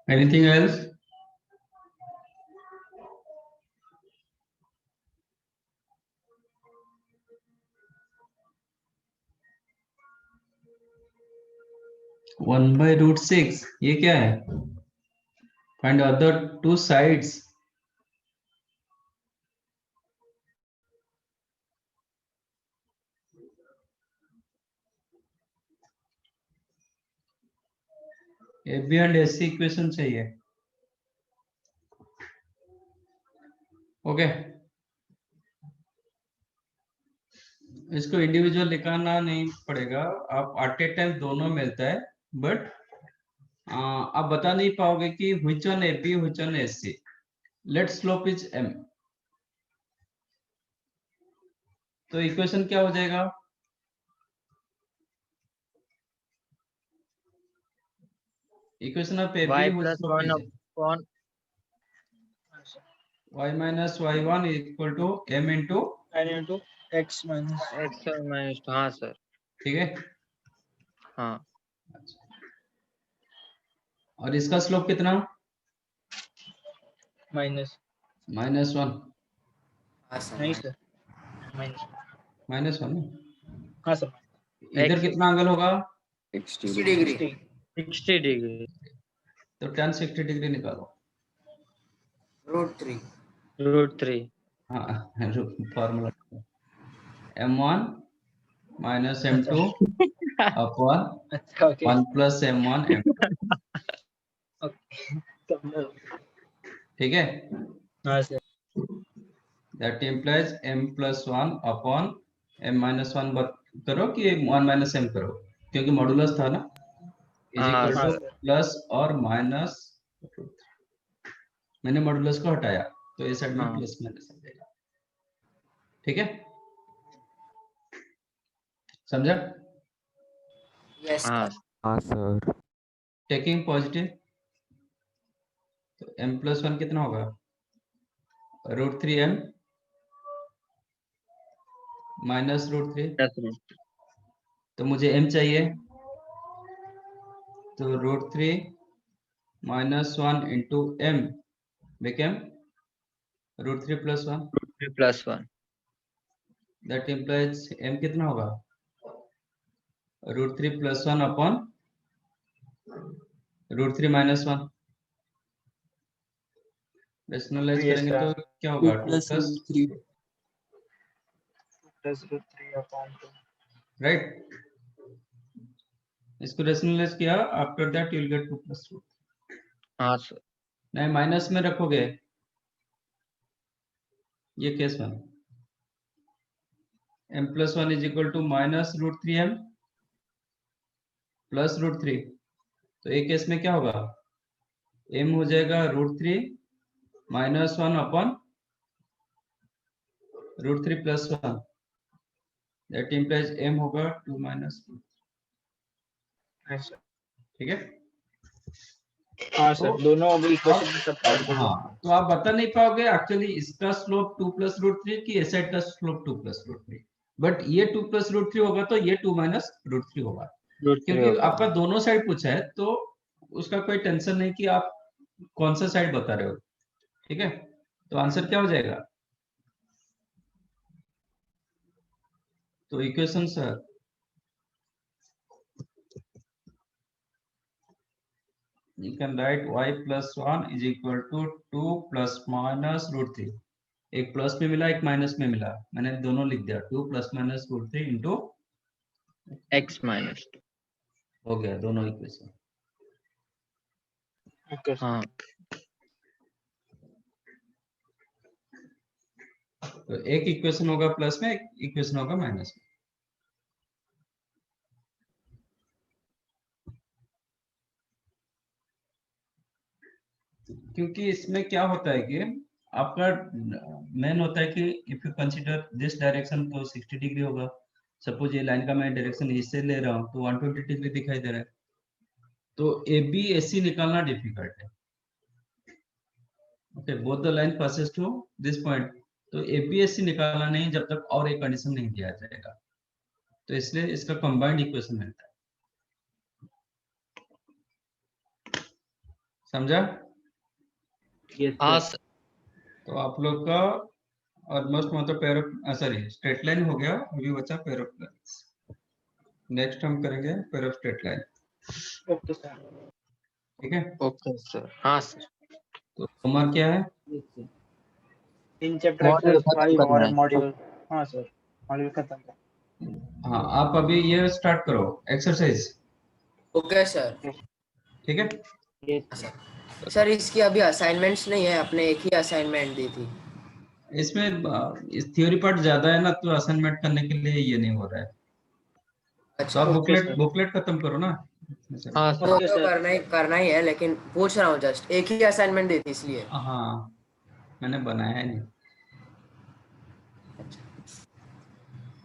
Anything else? One by root six, ये क्या है? Find other two sides. AB and AC equation चाहिए. ओके, इसको इंडिविजुअल लिखाना नहीं पड़ेगा, आप एट ए टाइम दोनों मिलता है, बट आप बता नहीं पाओगे कि which one AB which one AC. Let slope is m. तो इक्वेशन क्या हो जाएगा? Equation of AB y whose plus slope 1 is upon y minus y1 equal to m into n into x minus x minus, हाँ sir, ठीक है. हाँ और इसका स्लोप कितना? माइनस -1. हाँ सर नहीं सर माइनस -1. हाँ सर इधर कितना एंगल होगा? 60 डिग्री 60 डिग्री, तो tan 60 डिग्री निकालो. √3 √3. हाँ, formula m1 minus m2 upon अच्छा ओके 1 plus m1 m2. ठीक है. हाँ sir That implies m plus 1 upon m minus 1 करो कि 1 minus m करो, क्योंकि मॉडुलस था ना, इज हाँ, इक्वल टू प्लस और माइनस. मैंने मॉडुलस को हटाया तो इस साइड में हाँ. प्लस माइनस आ जाएगा. ठीक है, समझा? यस हाँ हाँ सर. टेकिंग पॉजिटिव, तो m plus 1 कितना होगा? √3m minus √3. सर, तो मुझे m चाहिए, तो √3 minus 1 into m became √3 plus 1. +1. That implies m कितना होगा? √3 plus 1 upon √3 minus 1. Rationalise Yes, करेंगे sir. तो क्या होगा? 2 प्लस plus √3 +3/2 राइट. इसको रेशनलाइज किया, after that you will gate 2 plus 2. हाँ सर, नहीं, माइनस में रखोगे, ये केस में m plus 1 is equal to minus √3m plus √3. तो एक केस में क्या होगा? m हो जाएगा √3 minus 1 upon √3 plus 1. That implies m होगा 2 minus 2. अच्छा ठीक है. हाँ सर दोनों इक्वेशन में सब हाँ, तो आप बता नहीं पाओगे एक्चुअली इसका स्लोप 2 plus √3 कि इस साइड का स्लोप 2 plus √3. बट ये 2 plus √3 होगा तो ये 2 minus √3 होगा, क्योंकि आपका दोनों साइड पूछा है, तो उसका कोई टेंशन नहीं कि आप कौन सा साइड बता रहे हो. ठीक है, तो आंसर क्या हो जाएगा? तो equation sir, you can write y plus 1 is equal to 2 plus minus √3. एक प्लस में मिला, एक माइनस में मिला, मैंने दोनों लिख दिया. 2 plus minus √3 into x minus 2. हो गया दोनों इक्वेशन. हाँ तो एक इक्वेशन होगा प्लस में, एक इक्वेशन होगा माइनस में. क्योंकि इसमें क्या होता है कि आपका मेन होता है कि if you consider this direction तो 60 डिग्री होगा. सपोज ये लाइन का मैं डायरेक्शन इससे ले रहा हूँ तो 120 डिग्री दिखाई दे रहा है, तो AB AC निकालना डिफिकल्ट है. Okay, both the line passes to this point, तो AB AC निकालना नहीं जब तक और एक कंडीशन नहीं दिया जाएगा, तो इसलिए इसका कंबाइंड इक्वेशन मिलता है. समझा? हाँ सर। तो आप लोग का ऑलमोस्ट मतलब pair of sorry straight line हो गया, अभी बचा पेयर ऑफ लाइन्स। नेक्स्ट हम करेंगे pair of straight line. Okay sir. ठीक है, ओके सर। हाँ सर। तो होमवर्क क्या है? इन चैप्टर मॉड्यूल एक्सरसाइज खत्म 5 करना और है। मॉड्यूल। हाँ सर, मॉड्यूल खत्म कर। हाँ, आप अभी ये स्टार्ट करो एक्सरसाइज। Okay sir. ठीक है, सर इसकी अभी असाइनमेंट्स नहीं है, आपने एक ही असाइनमेंट दी थी। इसमें इस थ्योरी पार्ट ज्यादा है ना, तो असाइनमेंट करने के लिए ये नहीं हो रहा है। तो अच्छा, आप ओके सर। बुकलेट खत्म करो ना। हाँ वो सर। ओके तो सर। करना ही है, लेकिन पूछ रहा हूँ, जस्ट एक ही असाइनमेंट दी थी इसलिए। हाँ, मैंने बनाया नहीं।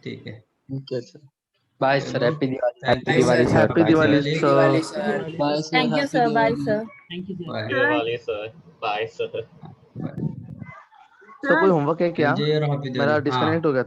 ठीक है, okay sir. Bye sir. Happy Diwali. Happy Diwali sir. Happy Diwali Diwali sir. Bye sir. Thank you happy sir, bye Diwali. Sir. Thank you sir. Bye Diwali sir, bye sir. Sir कोई होमवर्क है क्या? एंजॉय योर हैप्पी मेरा दिवाली। हाँ डिस्कनेक्ट हो गया था।